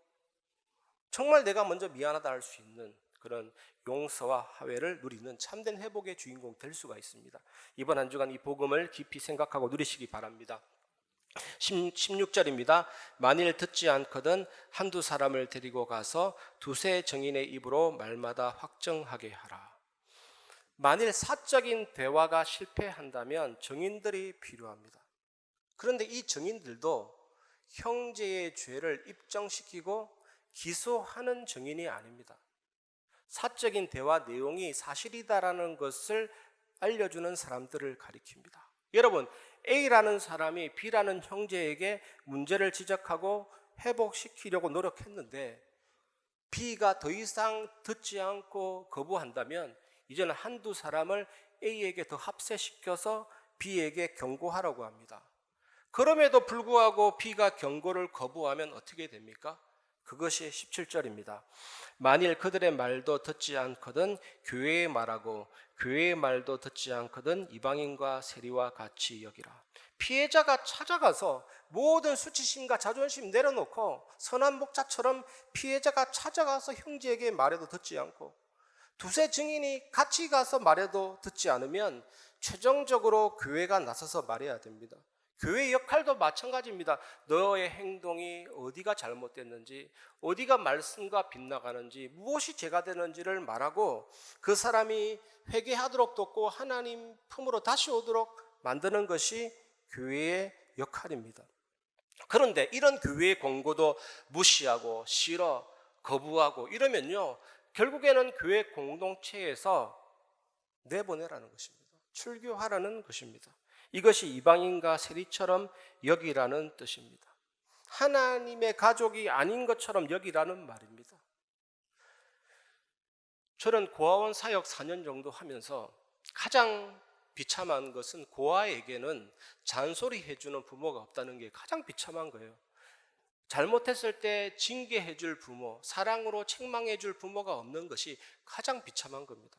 Speaker 5: 정말 내가 먼저 미안하다 할 수 있는 그런 용서와 화해를 누리는 참된 회복의 주인공 될 수가 있습니다. 이번 한 주간 이 복음을 깊이 생각하고 누리시기 바랍니다. 16절입니다. 만일 듣지 않거든 한두 사람을 데리고 가서 두세 증인의 입으로 말마다 확정하게 하라. 만일 사적인 대화가 실패한다면 증인들이 필요합니다. 그런데 이 증인들도 형제의 죄를 입증시키고 기소하는 증인이 아닙니다. 사적인 대화 내용이 사실이다라는 것을 알려주는 사람들을 가리킵니다. 여러분, A라는 사람이 B라는 형제에게 문제를 지적하고 회복시키려고 노력했는데 B가 더 이상 듣지 않고 거부한다면 이제는 한두 사람을 A에게 더 합세시켜서 B에게 경고하라고 합니다. 그럼에도 불구하고 B가 경고를 거부하면 어떻게 됩니까? 그것이 17절입니다. 만일 그들의 말도 듣지 않거든 교회의 말하고 교회의 말도 듣지 않거든 이방인과 세리와 같이 여기라. 피해자가 찾아가서 모든 수치심과 자존심 내려놓고 선한 목자처럼 피해자가 찾아가서 형제에게 말해도 듣지 않고 두세 증인이 같이 가서 말해도 듣지 않으면 최종적으로 교회가 나서서 말해야 됩니다. 교회의 역할도 마찬가지입니다. 너의 행동이 어디가 잘못됐는지, 어디가 말씀과 빗나가는지, 무엇이 죄가 되는지를 말하고 그 사람이 회개하도록 돕고 하나님 품으로 다시 오도록 만드는 것이 교회의 역할입니다. 그런데 이런 교회의 권고도 무시하고 싫어, 거부하고 이러면요, 결국에는 교회 공동체에서 내보내라는 것입니다. 출교하라는 것입니다. 이것이 이방인과 세리처럼 여기라는 뜻입니다. 하나님의 가족이 아닌 것처럼 여기라는 말입니다. 저는 고아원 사역 4년 정도 하면서 가장 비참한 것은 고아에게는 잔소리 해주는 부모가 없다는 게 가장 비참한 거예요. 잘못했을 때 징계해 줄 부모, 사랑으로 책망해 줄 부모가 없는 것이 가장 비참한 겁니다.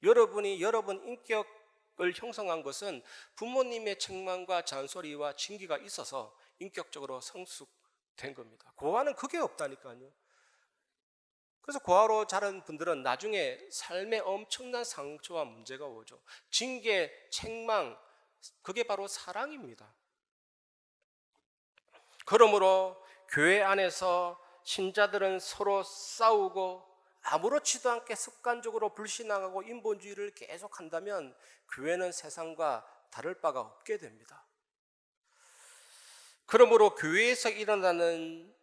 Speaker 5: 여러분이 여러분 인격을 형성한 것은 부모님의 책망과 잔소리와 징계가 있어서 인격적으로 성숙된 겁니다. 고아는 그게 없다니까요. 그래서 고아로 자란 분들은 나중에 삶에 엄청난 상처와 문제가 오죠. 징계, 책망, 그게 바로 사랑입니다. 그러므로 교회 안에서 신자들은 서로 싸우고 아무렇지도 않게 습관적으로 불신앙하고 인본주의를 계속한다면 교회는 세상과 다를 바가 없게 됩니다. 그러므로 교회에서 일어나는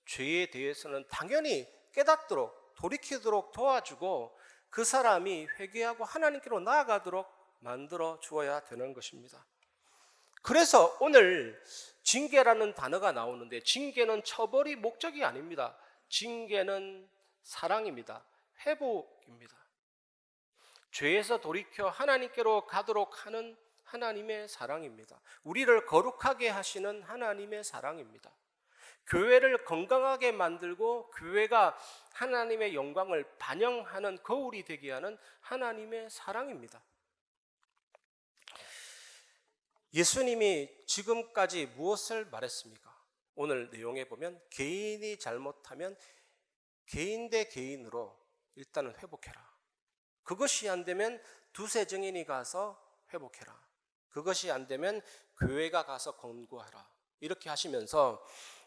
Speaker 5: 죄에 대해서는 당연히 깨닫도록 돌이키도록 도와주고 그 사람이 회개하고 하나님께로 나아가도록 만들어 주어야 되는 것입니다. 그래서 오늘 징계라는 단어가 나오는데 징계는 처벌이 목적이 아닙니다. 징계는 사랑입니다. 회복입니다. 죄에서 돌이켜 하나님께로 가도록 하는 하나님의 사랑입니다. 우리를 거룩하게 하시는 하나님의 사랑입니다. 교회를 건강하게 만들고 교회가 하나님의 영광을 반영하는 거울이 되게 하는 하나님의 사랑입니다. 예수님이 지금까지 무엇을 말했습니까? 오늘 내용에 보면 개인이 잘못하면 개인 대 개인으로 일단은 회복해라. 그것이 안 되면 두세 증인이 가서 회복해라. 그것이 안 되면 교회가 가서 권고하라. 이렇게 하시면서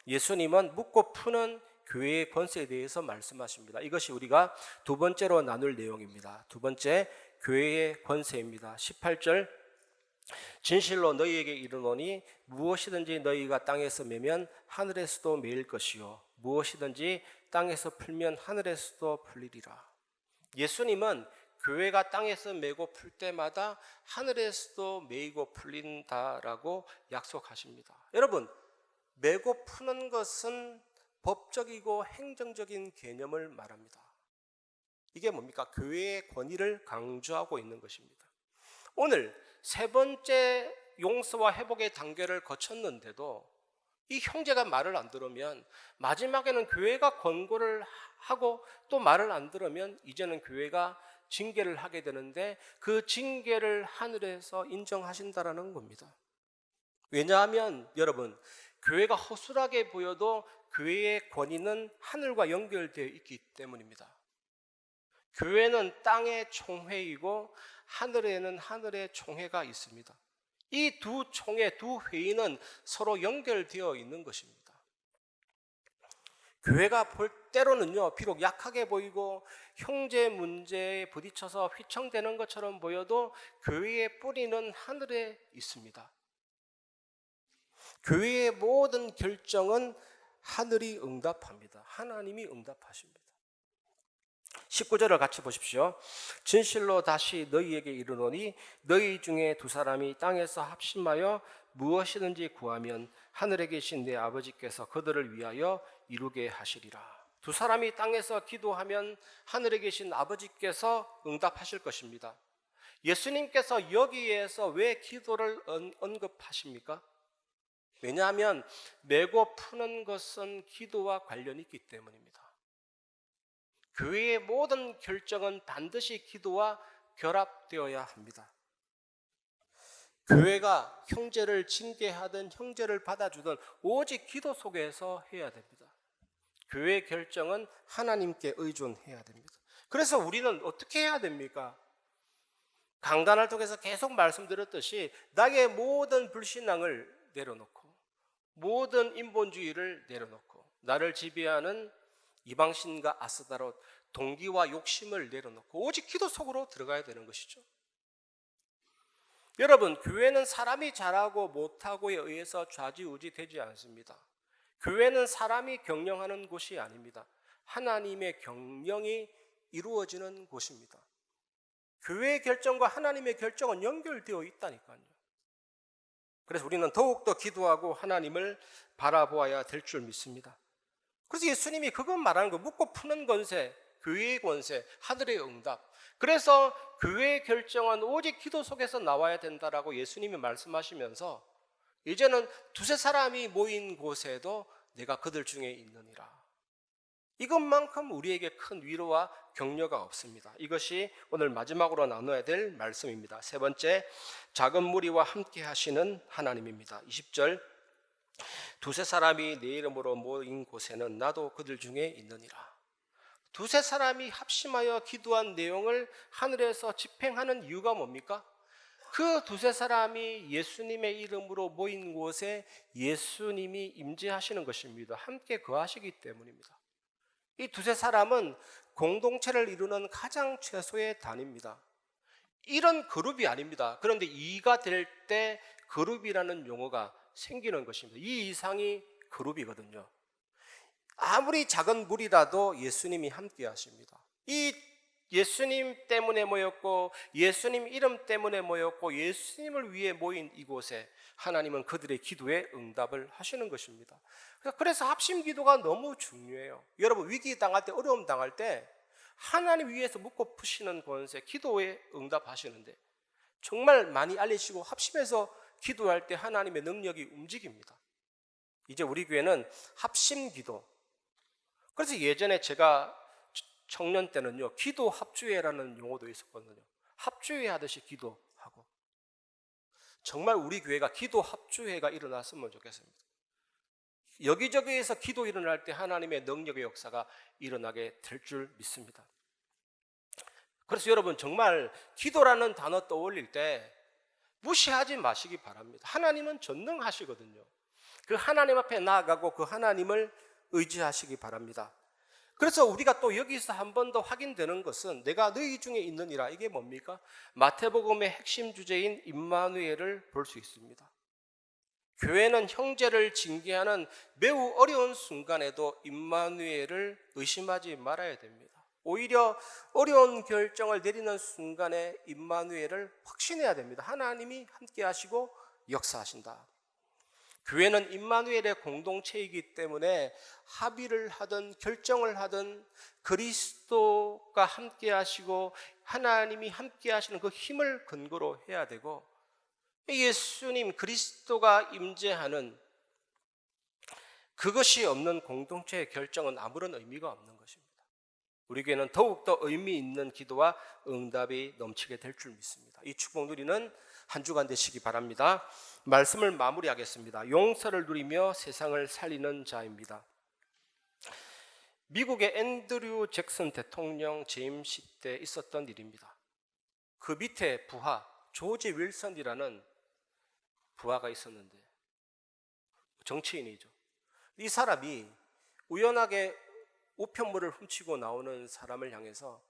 Speaker 5: 예수님은 묻고 푸는 교회의 권세에 대해서 말씀하십니다. 이것이 우리가 두 번째로 나눌 내용입니다. 두 번째, 교회의 권세입니다. 18절, 진실로 너희에게 이르노니 무엇이든지 너희가 땅에서 매면 하늘에서도 매일 것이요 무엇이든지 땅에서 풀면 하늘에서도 풀리리라. 예수님은 교회가 땅에서 매고 풀 때마다 하늘에서도 매이고 풀린다라고 약속하십니다. 여러분, 매고 푸는 것은 법적이고 행정적인 개념을 말합니다. 이게 뭡니까? 교회의 권위를 강조하고 있는 것입니다. 오늘 세 번째 용서와 회복의 단계를 거쳤는데도 이 형제가 말을 안 들으면 마지막에는 교회가 권고를 하고 또 말을 안 들으면 이제는 교회가 징계를 하게 되는데 그 징계를 하늘에서 인정하신다라는 겁니다. 왜냐하면 여러분, 교회가 허술하게 보여도 교회의 권위는 하늘과 연결되어 있기 때문입니다. 교회는 땅의 총회이고 하늘에는 하늘의 총회가 있습니다. 이 두 총회, 두 회의는 서로 연결되어 있는 것입니다. 교회가 볼 때로는요, 비록 약하게 보이고 형제 문제에 부딪혀서 휘청대는 것처럼 보여도 교회의 뿌리는 하늘에 있습니다. 교회의 모든 결정은 하늘이 응답합니다. 하나님이 응답하십니다. 19절을 같이 보십시오. 진실로 다시 너희에게 이르노니 너희 중에 두 사람이 땅에서 합심하여 무엇이든지 구하면 하늘에 계신 내 아버지께서 그들을 위하여 이루게 하시리라. 두 사람이 땅에서 기도하면 하늘에 계신 아버지께서 응답하실 것입니다. 예수님께서 여기에서 왜 기도를 언급하십니까? 왜냐하면 매고 푸는 것은 기도와 관련이 있기 때문입니다. 교회의 모든 결정은 반드시 기도와 결합되어야 합니다. 교회가 형제를 징계하든 형제를 받아주든 오직 기도 속에서 해야 됩니다. 교회의 결정은 하나님께 의존해야 됩니다. 그래서 우리는 어떻게 해야 됩니까? 강단을 통해서 계속 말씀드렸듯이 나의 모든 불신앙을 내려놓고 모든 인본주의를 내려놓고 나를 지배하는 이방신과 아스다롯, 동기와 욕심을 내려놓고 오직 기도 속으로 들어가야 되는 것이죠. 여러분, 교회는 사람이 잘하고 못하고에 의해서 좌지우지 되지 않습니다. 교회는 사람이 경영하는 곳이 아닙니다. 하나님의 경영이 이루어지는 곳입니다. 교회의 결정과 하나님의 결정은 연결되어 있다니까요. 그래서 우리는 더욱더 기도하고 하나님을 바라보아야 될 줄 믿습니다. 그래서 예수님이 그것 말하는 거, 묻고 푸는 권세, 교회의 권세, 하늘의 응답. 그래서 교회의 결정은 오직 기도 속에서 나와야 된다라고 예수님이 말씀하시면서 이제는 두세 사람이 모인 곳에도 내가 그들 중에 있느니라. 이것만큼 우리에게 큰 위로와 격려가 없습니다. 이것이 오늘 마지막으로 나눠야 될 말씀입니다. 세 번째, 작은 무리와 함께 하시는 하나님입니다. 20절, 두세 사람이 내 이름으로 모인 곳에는 나도 그들 중에 있느니라. 두세 사람이 합심하여 기도한 내용을 하늘에서 집행하는 이유가 뭡니까? 그 두세 사람이 예수님의 이름으로 모인 곳에 예수님이 임재하시는 것입니다. 함께 거하시기 때문입니다. 이 두세 사람은 공동체를 이루는 가장 최소의 단위입니다. 이런 그룹이 아닙니다. 그런데 이가 될 때 그룹이라는 용어가 생기는 것입니다. 이 이상이 그룹이거든요. 아무리 작은 무리라도 예수님이 함께 하십니다. 이 예수님 때문에 모였고 예수님 이름 때문에 모였고 예수님을 위해 모인 이곳에 하나님은 그들의 기도에 응답을 하시는 것입니다. 그래서 합심 기도가 너무 중요해요. 여러분, 위기 당할 때, 어려움 당할 때 하나님 위에서 묻고 푸시는 권세, 기도에 응답하시는데 정말 많이 알리시고 합심해서 기도할 때 하나님의 능력이 움직입니다. 이제 우리 교회는 합심 기도. 그래서 예전에 제가 청년 때는요, 기도 합주회라는 용어도 있었거든요. 합주회 하듯이 기도하고. 정말 우리 교회가 기도 합주회가 일어났으면 좋겠습니다. 여기저기에서 기도 일어날 때 하나님의 능력의 역사가 일어나게 될 줄 믿습니다. 그래서 여러분, 정말 기도라는 단어 떠올릴 때 무시하지 마시기 바랍니다. 하나님은 전능하시거든요. 그 하나님 앞에 나아가고 그 하나님을 의지하시기 바랍니다. 그래서 우리가 또 여기서 한 번 더 확인되는 것은 내가 너희 중에 있느니라. 이게 뭡니까? 마태복음의 핵심 주제인 임마누엘을 볼 수 있습니다. 교회는 형제를 징계하는 매우 어려운 순간에도 임마누엘을 의심하지 말아야 됩니다. 오히려 어려운 결정을 내리는 순간에 임마누엘을 확신해야 됩니다. 하나님이 함께 하시고 역사하신다. 교회는 임마누엘의 공동체이기 때문에 합의를 하든 결정을 하든 그리스도가 함께 하시고 하나님이 함께 하시는 그 힘을 근거로 해야 되고, 예수님 그리스도가 임재하는 그것이 없는 공동체의 결정은 아무런 의미가 없는 것입니다. 우리 교회는 더욱더 의미 있는 기도와 응답이 넘치게 될 줄 믿습니다. 이 축복 누리는 한 주간 되시기 바랍니다. 말씀을 마무리하겠습니다. 용서를 누리며 세상을 살리는 자입니다. 미국의 앤드류 잭슨 대통령 재임 때 있었던 일입니다. 그 밑에 부하 조지 윌슨이라는 부하가 있었는데, 정치인이죠. 이 사람이 우연하게 우편물을 훔치고 나오는 사람을 향해서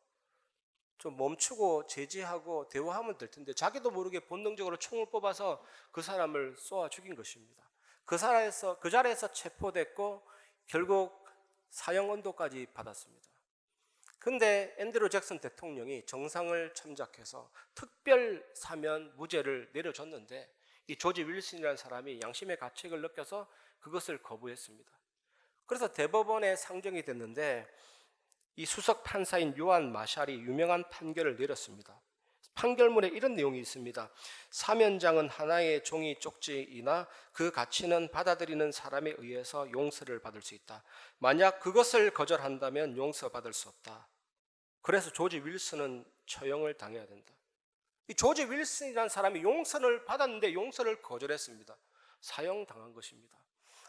Speaker 5: 좀 멈추고 제지하고 대화하면 될 텐데 자기도 모르게 본능적으로 총을 뽑아서 그 사람을 쏘아 죽인 것입니다. 그 자리에서 체포됐고 결국 사형 언도까지 받았습니다. 근데 앤드류 잭슨 대통령이 정상을 참작해서 특별 사면 무죄를 내려줬는데 이 조지 윌슨이라는 사람이 양심의 가책을 느껴서 그것을 거부했습니다. 그래서 대법원에 상정이 됐는데 이 수석 판사인 요한 마샬이 유명한 판결을 내렸습니다. 판결문에 이런 내용이 있습니다. 사면장은 하나의 종이 쪽지이나 그 가치는 받아들이는 사람에 의해서 용서를 받을 수 있다. 만약 그것을 거절한다면 용서받을 수 없다. 그래서 조지 윌슨은 처형을 당해야 된다. 이 조지 윌슨이라는 사람이 용서를 받았는데 용서를 거절했습니다. 사형당한 것입니다.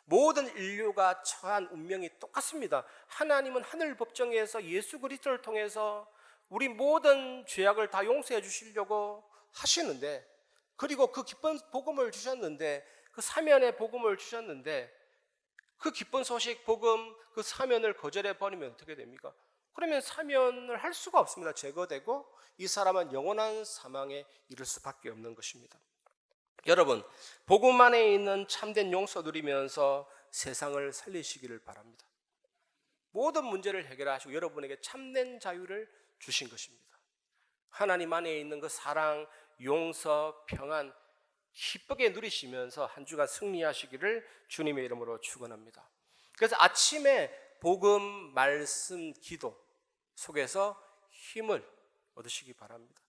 Speaker 5: 모든 인류가 처한 운명이 똑같습니다. 하나님은 하늘 법정에서 예수 그리스도를 통해서 우리 모든 죄악을 다 용서해 주시려고 하시는데, 그리고 그 기쁜 복음을 주셨는데, 그 사면의 복음을 주셨는데, 그 기쁜 소식 복음, 그 사면을 거절해 버리면 어떻게 됩니까? 그러면 사면을 할 수가 없습니다. 제거되고 이 사람은 영원한 사망에 이를 수밖에 없는 것입니다. 여러분, 복음 안에 있는 참된 용서 누리면서 세상을 살리시기를 바랍니다. 모든 문제를 해결하시고 여러분에게 참된 자유를 주신 것입니다. 하나님 안에 있는 그 사랑, 용서, 평안 기쁘게 누리시면서 한 주간 승리하시기를 주님의 이름으로 축원합니다. 그래서 아침에 복음, 말씀, 기도 속에서 힘을 얻으시기 바랍니다.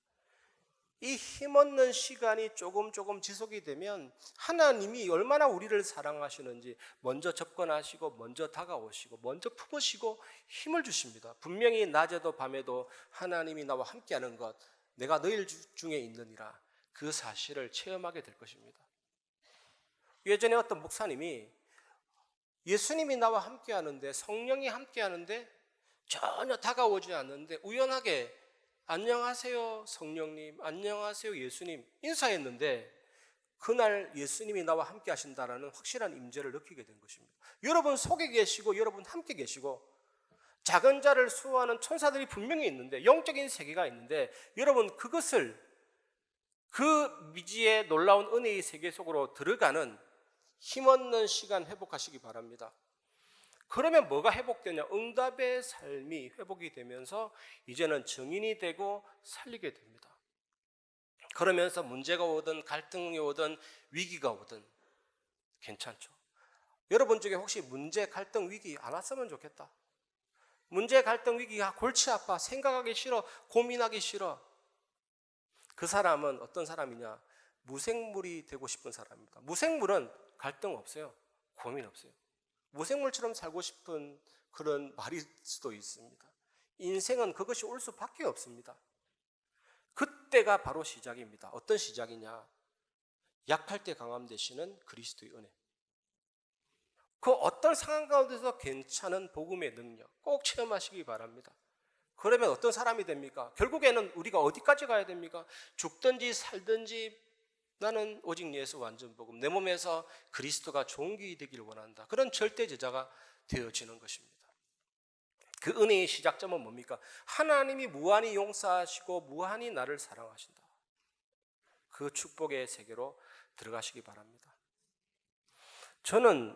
Speaker 5: 이 힘없는 시간이 조금 지속이 되면 하나님이 얼마나 우리를 사랑하시는지 먼저 접근하시고 먼저 다가오시고 먼저 품으시고 힘을 주십니다. 분명히 낮에도 밤에도 하나님이 나와 함께하는 것, 내가 너희 중에 있느니라, 그 사실을 체험하게 될 것입니다. 예전에 어떤 목사님이 예수님이 나와 함께하는데, 성령이 함께하는데 전혀 다가오지 않는데 우연하게 안녕하세요 성령님, 안녕하세요 예수님 인사했는데 그날 예수님이 나와 함께 하신다라는 확실한 임재를 느끼게 된 것입니다. 여러분 속에 계시고 여러분 함께 계시고 작은 자를 수호하는 천사들이 분명히 있는데, 영적인 세계가 있는데, 여러분 그것을, 그 미지의 놀라운 은혜의 세계 속으로 들어가는 힘없는 시간 회복하시기 바랍니다. 그러면 뭐가 회복되냐? 응답의 삶이 회복이 되면서 이제는 증인이 되고 살리게 됩니다. 그러면서 문제가 오든 갈등이 오든 위기가 오든 괜찮죠. 여러분 중에 혹시 문제, 갈등, 위기 안 왔으면 좋겠다. 문제, 갈등, 위기가 골치 아파, 생각하기 싫어, 고민하기 싫어. 그 사람은 어떤 사람이냐? 무생물이 되고 싶은 사람입니다. 무생물은 갈등 없어요. 고민 없어요. 무생물처럼 살고 싶은 그런 말일 수도 있습니다. 인생은 그것이 올 수밖에 없습니다. 그때가 바로 시작입니다. 어떤 시작이냐? 약할 때 강함 되시는 그리스도의 은혜. 그 어떤 상황 가운데서 괜찮은 복음의 능력 꼭 체험하시기 바랍니다. 그러면 어떤 사람이 됩니까? 결국에는 우리가 어디까지 가야 됩니까? 죽든지 살든지 나는 오직 예수 완전 복음, 내 몸에서 그리스도가 존귀 되기를 원한다. 그런 절대 제자가 되어지는 것입니다. 그 은혜의 시작점은 뭡니까? 하나님이 무한히 용서하시고 무한히 나를 사랑하신다. 그 축복의 세계로 들어가시기 바랍니다. 저는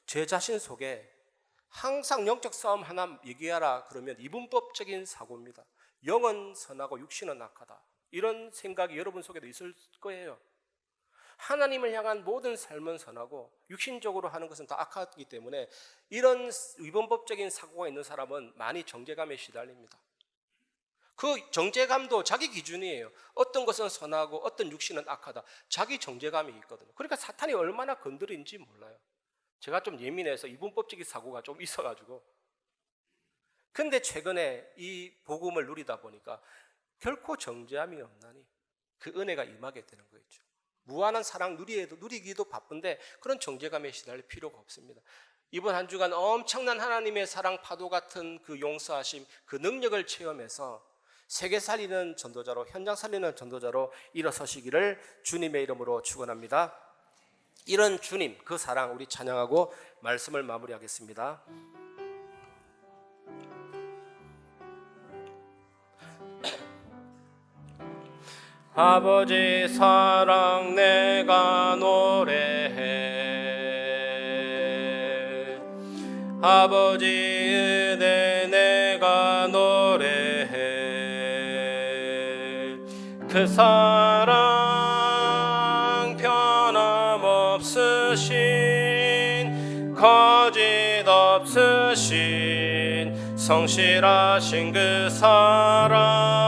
Speaker 5: 제 자신 속에 항상 영적 싸움 하나 얘기하라 그러면 이분법적인 사고입니다. 영은 선하고 육신은 악하다. 이런 생각이 여러분 속에도 있을 거예요. 하나님을 향한 모든 삶은 선하고 육신적으로 하는 것은 다 악하기 때문에 이런 위헌법적인 사고가 있는 사람은 많이 정죄감에 시달립니다. 그 정죄감도 자기 기준이에요. 어떤 것은 선하고 어떤 육신은 악하다. 자기 정죄감이 있거든요. 그러니까 사탄이 얼마나 건드린지 몰라요. 제가 좀 예민해서 이분법적인 사고가 좀 있어가지고. 근데 최근에 이 복음을 누리다 보니까 결코 정죄함이 없나니 그 은혜가 임하게 되는 거였죠. 무한한 사랑 누리기도 바쁜데 그런 정죄감에 시달릴 필요가 없습니다. 이번 한 주간 엄청난 하나님의 사랑 파도 같은 그 용서하심, 그 능력을 체험해서 세계 살리는 전도자로, 현장 살리는 전도자로 일어서시기를 주님의 이름으로 축원합니다. 이런 주님, 그 사랑 우리 찬양하고 말씀을 마무리하겠습니다. 아버지 사랑 내가 노래해, 아버지 은혜 내가 노래해. 그 사랑 변함없으신 거짓 없으신 성실하신 그 사랑,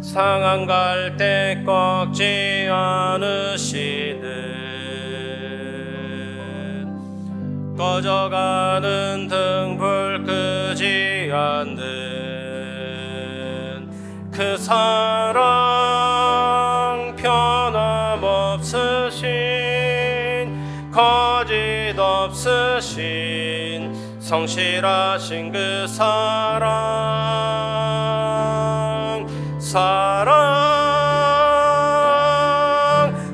Speaker 5: 상한 갈대 꺾지 않으시는, 꺼져가는 등불 끄지 않는 그 사랑 변함없으신 거짓 없으신 성실하신 그 사랑,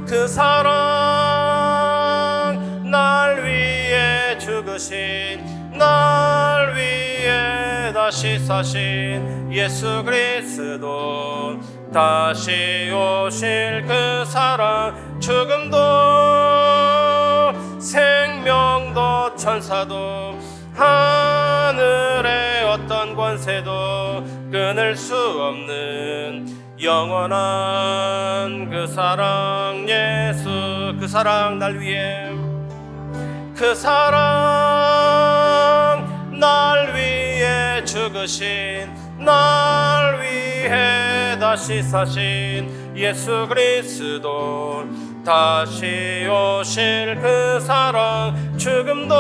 Speaker 5: 그 사랑 날 위해 죽으신 날 위해 다시 사신 예수 그리스도 다시 오실 그 사랑 죽음도 생명도 천사도 하늘의 어떤 권세도 끊을 수 없는 영원한 그 사랑 예수 그 사랑 날 위해 그 사랑 날 위해 죽으신 날 위해 다시 사신 예수 그리스도 다시 오실 그 사랑 죽음도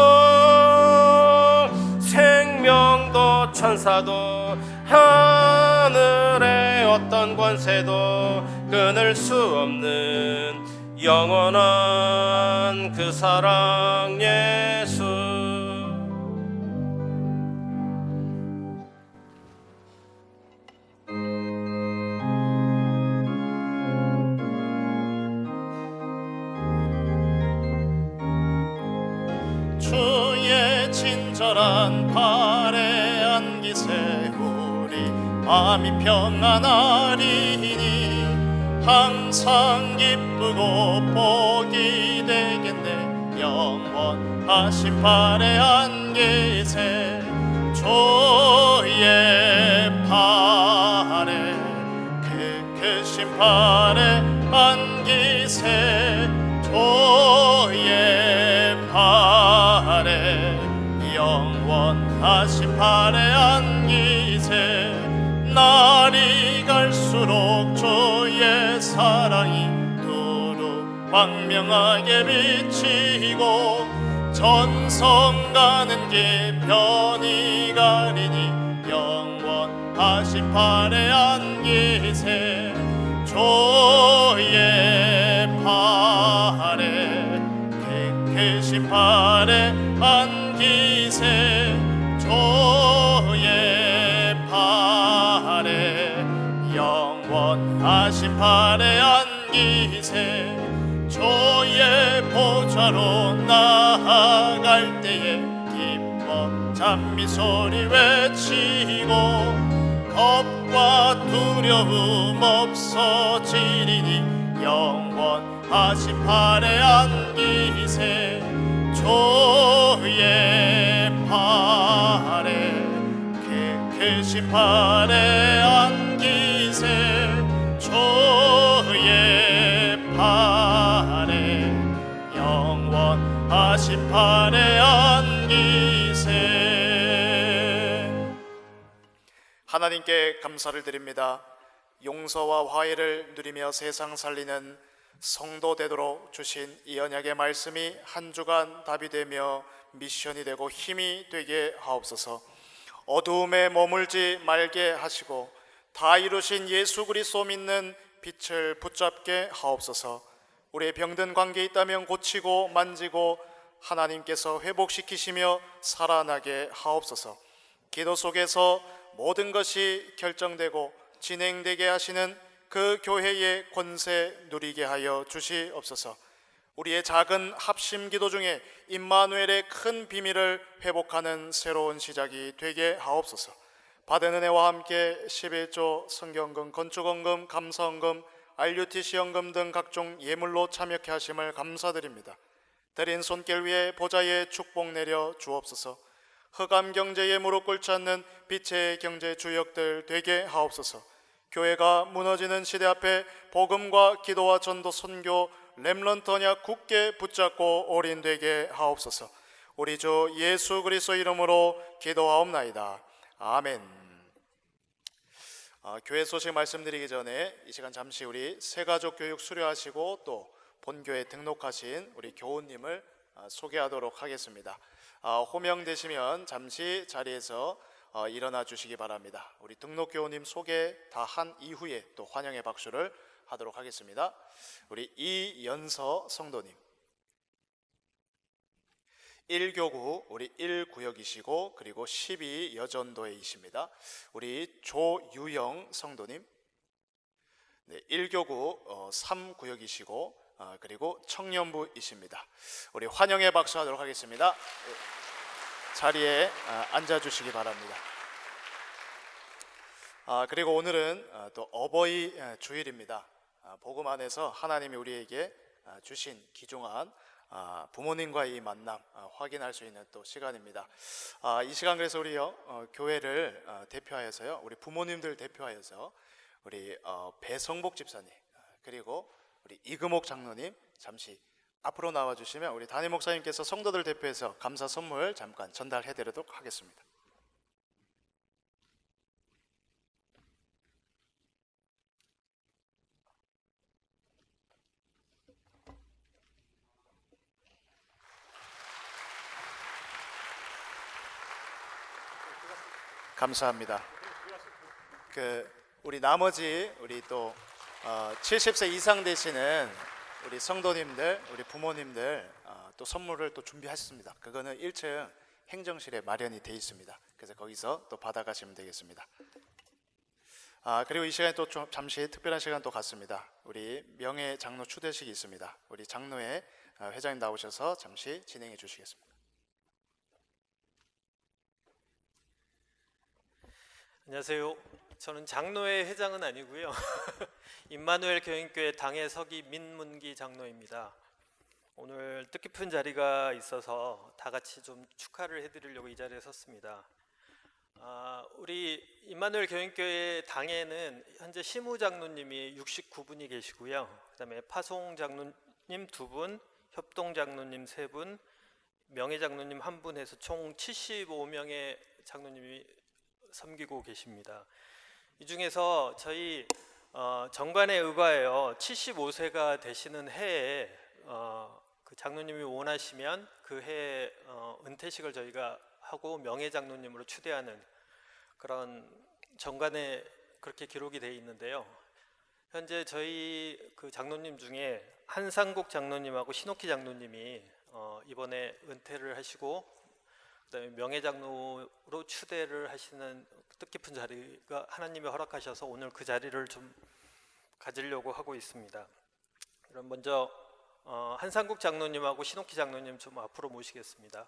Speaker 5: 생명도 천사도 하늘의 어떤 권세도 끊을 수 없는 영원한 그 사랑 예수
Speaker 3: 주의 친절한 발에 안기세 우리 마음이 평안하리니 항상 기쁘고 복이 되겠네 영원하신 발에 안기세 주의 발에 그 크신 발에 안기세 주의 발에 영원하신 발에 안기세 날이 갈수록 주의 사랑이 두루 광명하게 비치고 전성 가는 길 편히 가리니 영원하신 발에 안기세 주의 발에 크신 발에 안기세 주의 발에 영원하신 발에 안기세 주의 보좌로 나아갈 때에 기뻐 찬미소리 외치고 겁과 두려움 없어지리니 영원하신 발에 안기세 주의 발에 크신 발에 안기세 주의 발에 영원하신 발에 안기세 하나님께 감사를 드립니다. 용서와 화해를 누리며 세상 살리는 성도 되도록 주신 이 언약의 말씀이 한 주간 답이 되며 미션이 되고 힘이 되게 하옵소서. 어두움에 머물지 말게 하시고 다 이루신 예수 그리스도 믿는 빛을 붙잡게 하옵소서. 우리의 병든 관계 있다면 고치고 만지고 하나님께서 회복시키시며 살아나게 하옵소서. 기도 속에서 모든 것이 결정되고 진행되게 하시는 그 교회의 권세 누리게 하여 주시옵소서. 우리의 작은 합심 기도 중에 임마누엘의 큰 비밀을 회복하는 새로운 시작이 되게 하옵소서. 받은 은혜와 함께 11조 성경금, 건축원금, 감사원금, RUTC 연금 등 각종 예물로 참여케 하심을 감사드립니다. 드린 손길 위에 보좌의 축복 내려 주옵소서. 흑암 경제에 무릎 꿇지 않는 빛의 경제 주역들 되게 하옵소서. 교회가 무너지는 시대 앞에 복음과 기도와 전도 선교 렘넌트 언약 굳게 붙잡고 올인되게 하옵소서. 우리 주 예수 그리스도 이름으로 기도하옵나이다. 아멘. 교회 소식 말씀드리기 전에 이 시간 잠시 우리 새가족 교육 수료하시고 또 본교에 등록하신 우리 교우님을 소개하도록 하겠습니다. 호명되시면 잠시 자리에서 일어나 주시기 바랍니다. 우리 등록 교우님 소개 다 한 이후에 또 환영의 박수를 하도록 하겠습니다. 우리 이연서 성도님, 1교구 우리 1구역이시고 그리고 12 여전도회이십니다. 우리 조유영 성도님, 네, 1교구 3구역이시고 그리고 청년부이십니다. 우리 환영의 박수 하도록 하겠습니다. 자리에 앉아주시기 바랍니다. 그리고 오늘은 또 어버이 주일입니다. 복음 안에서 하나님이 우리에게 주신 귀중한 부모님과의 이 만남 확인할 수 있는 또 시간입니다. 이 시간 그래서 우리요 교회를 대표하여서요 우리 부모님들 대표하여서 우리 배성복 집사님 그리고 우리 이금옥 장로님 잠시 앞으로 나와 주시면 우리 담임 목사님께서 성도들 대표해서 감사 선물 잠깐 전달해 드리도록 하겠습니다. 감사합니다. 우리 나머지 우리 또 70세 이상 되시는 우리 성도님들, 우리 부모님들 또 선물을 또 준비하셨습니다. 그거는 1층 행정실에 마련이 돼 있습니다. 그래서 거기서 또 받아가시면 되겠습니다. 그리고 이 시간에 또 좀 잠시 특별한 시간 또 갖습니다. 우리 명예 장로 추대식이 있습니다. 우리 장로회 회장님 나오셔서 잠시 진행해 주시겠습니다.
Speaker 6: 안녕하세요. 저는 장로회 회장은 아니고요. 임마누엘 교인교회 당회 서기 민문기 장로입니다. 오늘 뜻깊은 자리가 있어서 다 같이 좀 축하를 해드리려고 이 자리에 섰습니다. 우리 임마누엘 교인교회 당회는 현재 시무 장로님이 69분이 계시고요. 그다음에 파송 장로님 2분, 협동 장로님 3분, 명예 장로님 1분 해서 총 75명의 장로님이 섬기고 계십니다. 이 중에서 저희 정관에 의거하여 75세가 되시는 해에 그 장로님이 원하시면 그 해에 은퇴식을 저희가 하고 명예 장로님으로 추대하는 그런 정관에 그렇게 기록이 되어 있는데요. 현재 저희 그 장로님 중에 한상국 장로님하고 신옥희 장로님이 이번에 은퇴를 하시고 그다음에 명예장로로 추대를 하시는 뜻깊은 자리가 하나님이 허락하셔서 오늘 그 자리를 좀 가지려고 하고 있습니다. 그럼 먼저 한상국 장로님하고 신옥희 장로님 좀 앞으로 모시겠습니다.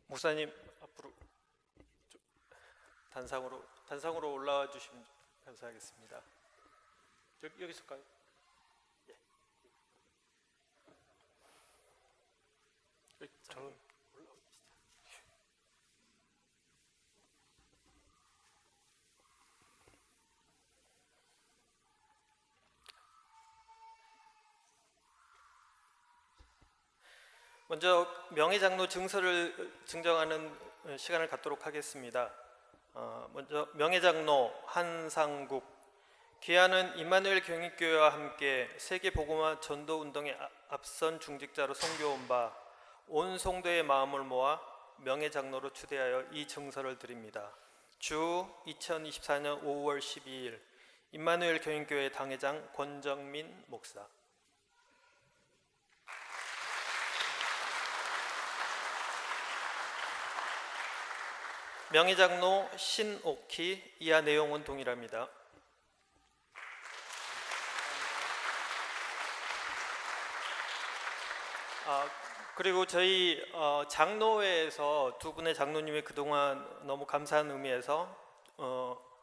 Speaker 6: 목사님 앞으로 단상으로 올라와 주시면 감사하겠습니다. 여기 있을까요? 예. 여기 저는 올라오시죠. 먼저 명예장로 증서를 증정하는 시간을 갖도록 하겠습니다. 먼저 명예장로 한상국 귀하는 임마누엘 경인교회와 함께 세계 복음화 전도 운동의 앞선 중직자로 선교온 바 온 성도의 마음을 모아 명예장로로 추대하여 이 증서를 드립니다. 주 2024년 5월 12일 임마누엘 경인교회 당회장 권정민 목사. 명예장로 신옥희 이하 내용은 동일합니다. 그리고 저희 장로회에서 두 분의 장로님이 그동안 너무 감사한 의미에서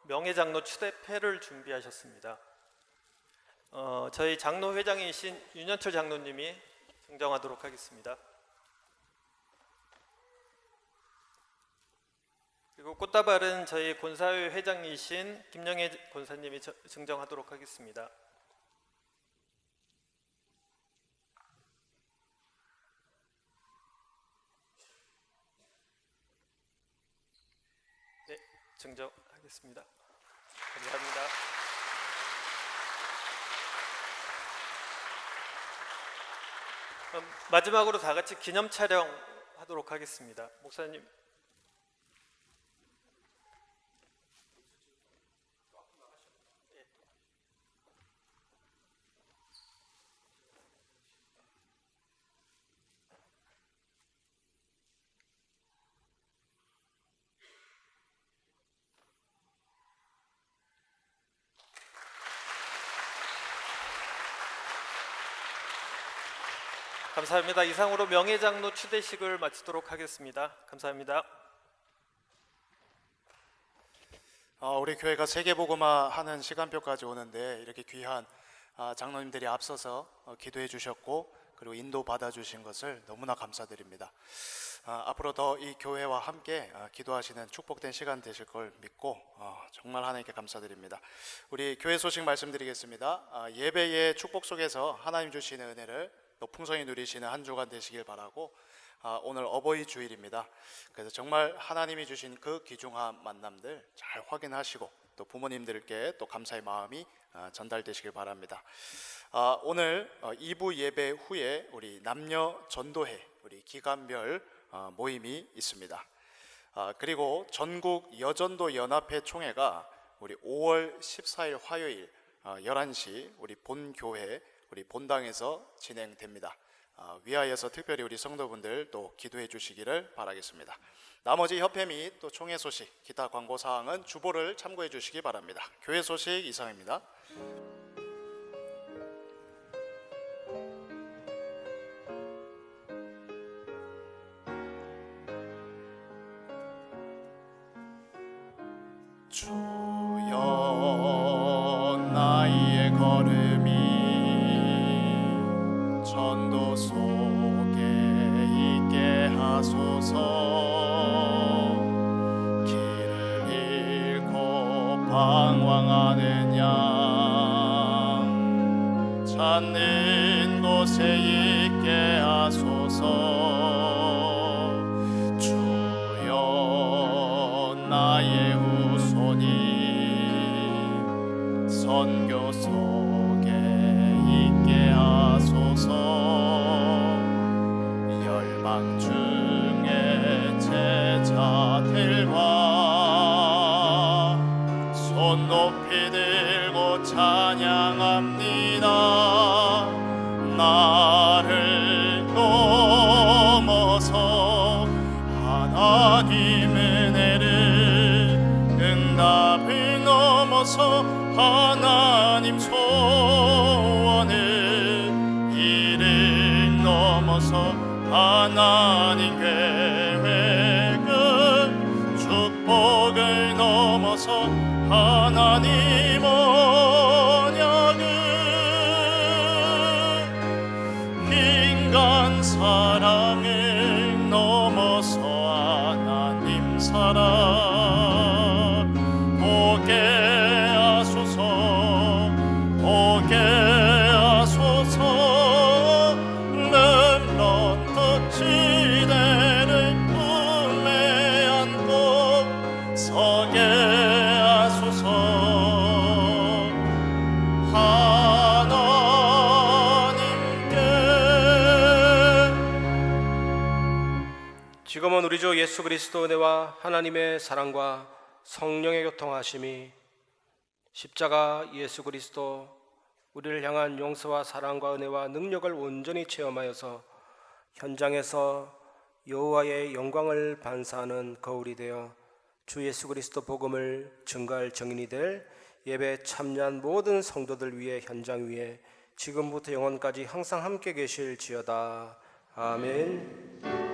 Speaker 6: 명예장로 추대패를 준비하셨습니다. 저희 장로회장이신 윤현철 장로님이 증정하도록 하겠습니다. 그리고 꽃다발은 저희 권사회 회장이신 김영애 권사님이 증정하도록 하겠습니다. 네, 증정하겠습니다. 감사합니다. 마지막으로 다 같이 기념 촬영하도록 하겠습니다. 목사님. 감사합니다. 이상으로 명예장로 추대식을 마치도록 하겠습니다. 감사합니다.
Speaker 3: 우리 교회가 세계복음화 하는 시간표까지 오는데 이렇게 귀한 장로님들이 앞서서 기도해 주셨고 그리고 인도 받아주신 것을 너무나 감사드립니다. 앞으로 더 이 교회와 함께 기도하시는 축복된 시간 되실 걸 믿고 정말 하나님께 감사드립니다. 우리 교회 소식 말씀드리겠습니다. 예배의 축복 속에서 하나님 주시는 은혜를 또 풍성히 누리시는 한 주간 되시길 바라고, 오늘 어버이 주일입니다. 그래서 정말 하나님이 주신 그 귀중한 만남들 잘 확인하시고 또 부모님들께 또 감사의 마음이 전달되시길 바랍니다. 오늘 2부 예배 후에 우리 남녀 전도회 우리 기간별 모임이 있습니다. 그리고 전국 여전도 연합회 총회가 우리 5월 14일 화요일 11시 우리 본교회 우리 본당에서 진행됩니다. 위하여서 특별히 우리 성도분들 또 기도해 주시기를 바라겠습니다. 나머지 협회 및 또 총회 소식, 기타 광고 사항은 주보를 참고해 주시기 바랍니다. 교회 소식 이상입니다. 주여 나의 걸음이 전도 속에 있게 하소서. 길을 잃고 방황하는 양 찾는 곳에 있게 하소서. 주여 나의 후손이 선교 속에 있게 하소서. 열방 중에 제자들과 손 높이 들고 찬양합니다. 나를 넘어서 하나님 은혜를, 응답을 넘어서 하나님 소원을, 이를 넘어서 하나님 계획을, 축복을 넘어서 하나님 언약을, 인간 사랑을 넘어서 하나님 사랑 보게 하소서. 보게 하소서. 널넌 지대를 품에 안고 서게 하소서.
Speaker 5: 지금은 우리 주 예수 그리스도 은혜와 하나님의 사랑과 성령의 교통하심이, 십자가 예수 그리스도 우리를 향한 용서와 사랑과 은혜와 능력을 온전히 체험하여서 현장에서 여호와의 영광을 반사하는 거울이 되어 주 예수 그리스도 복음을 증거할 증인이 될 예배 참여한 모든 성도들 위해 현장 위에 지금부터 영원까지 항상 함께 계실지어다. 아멘.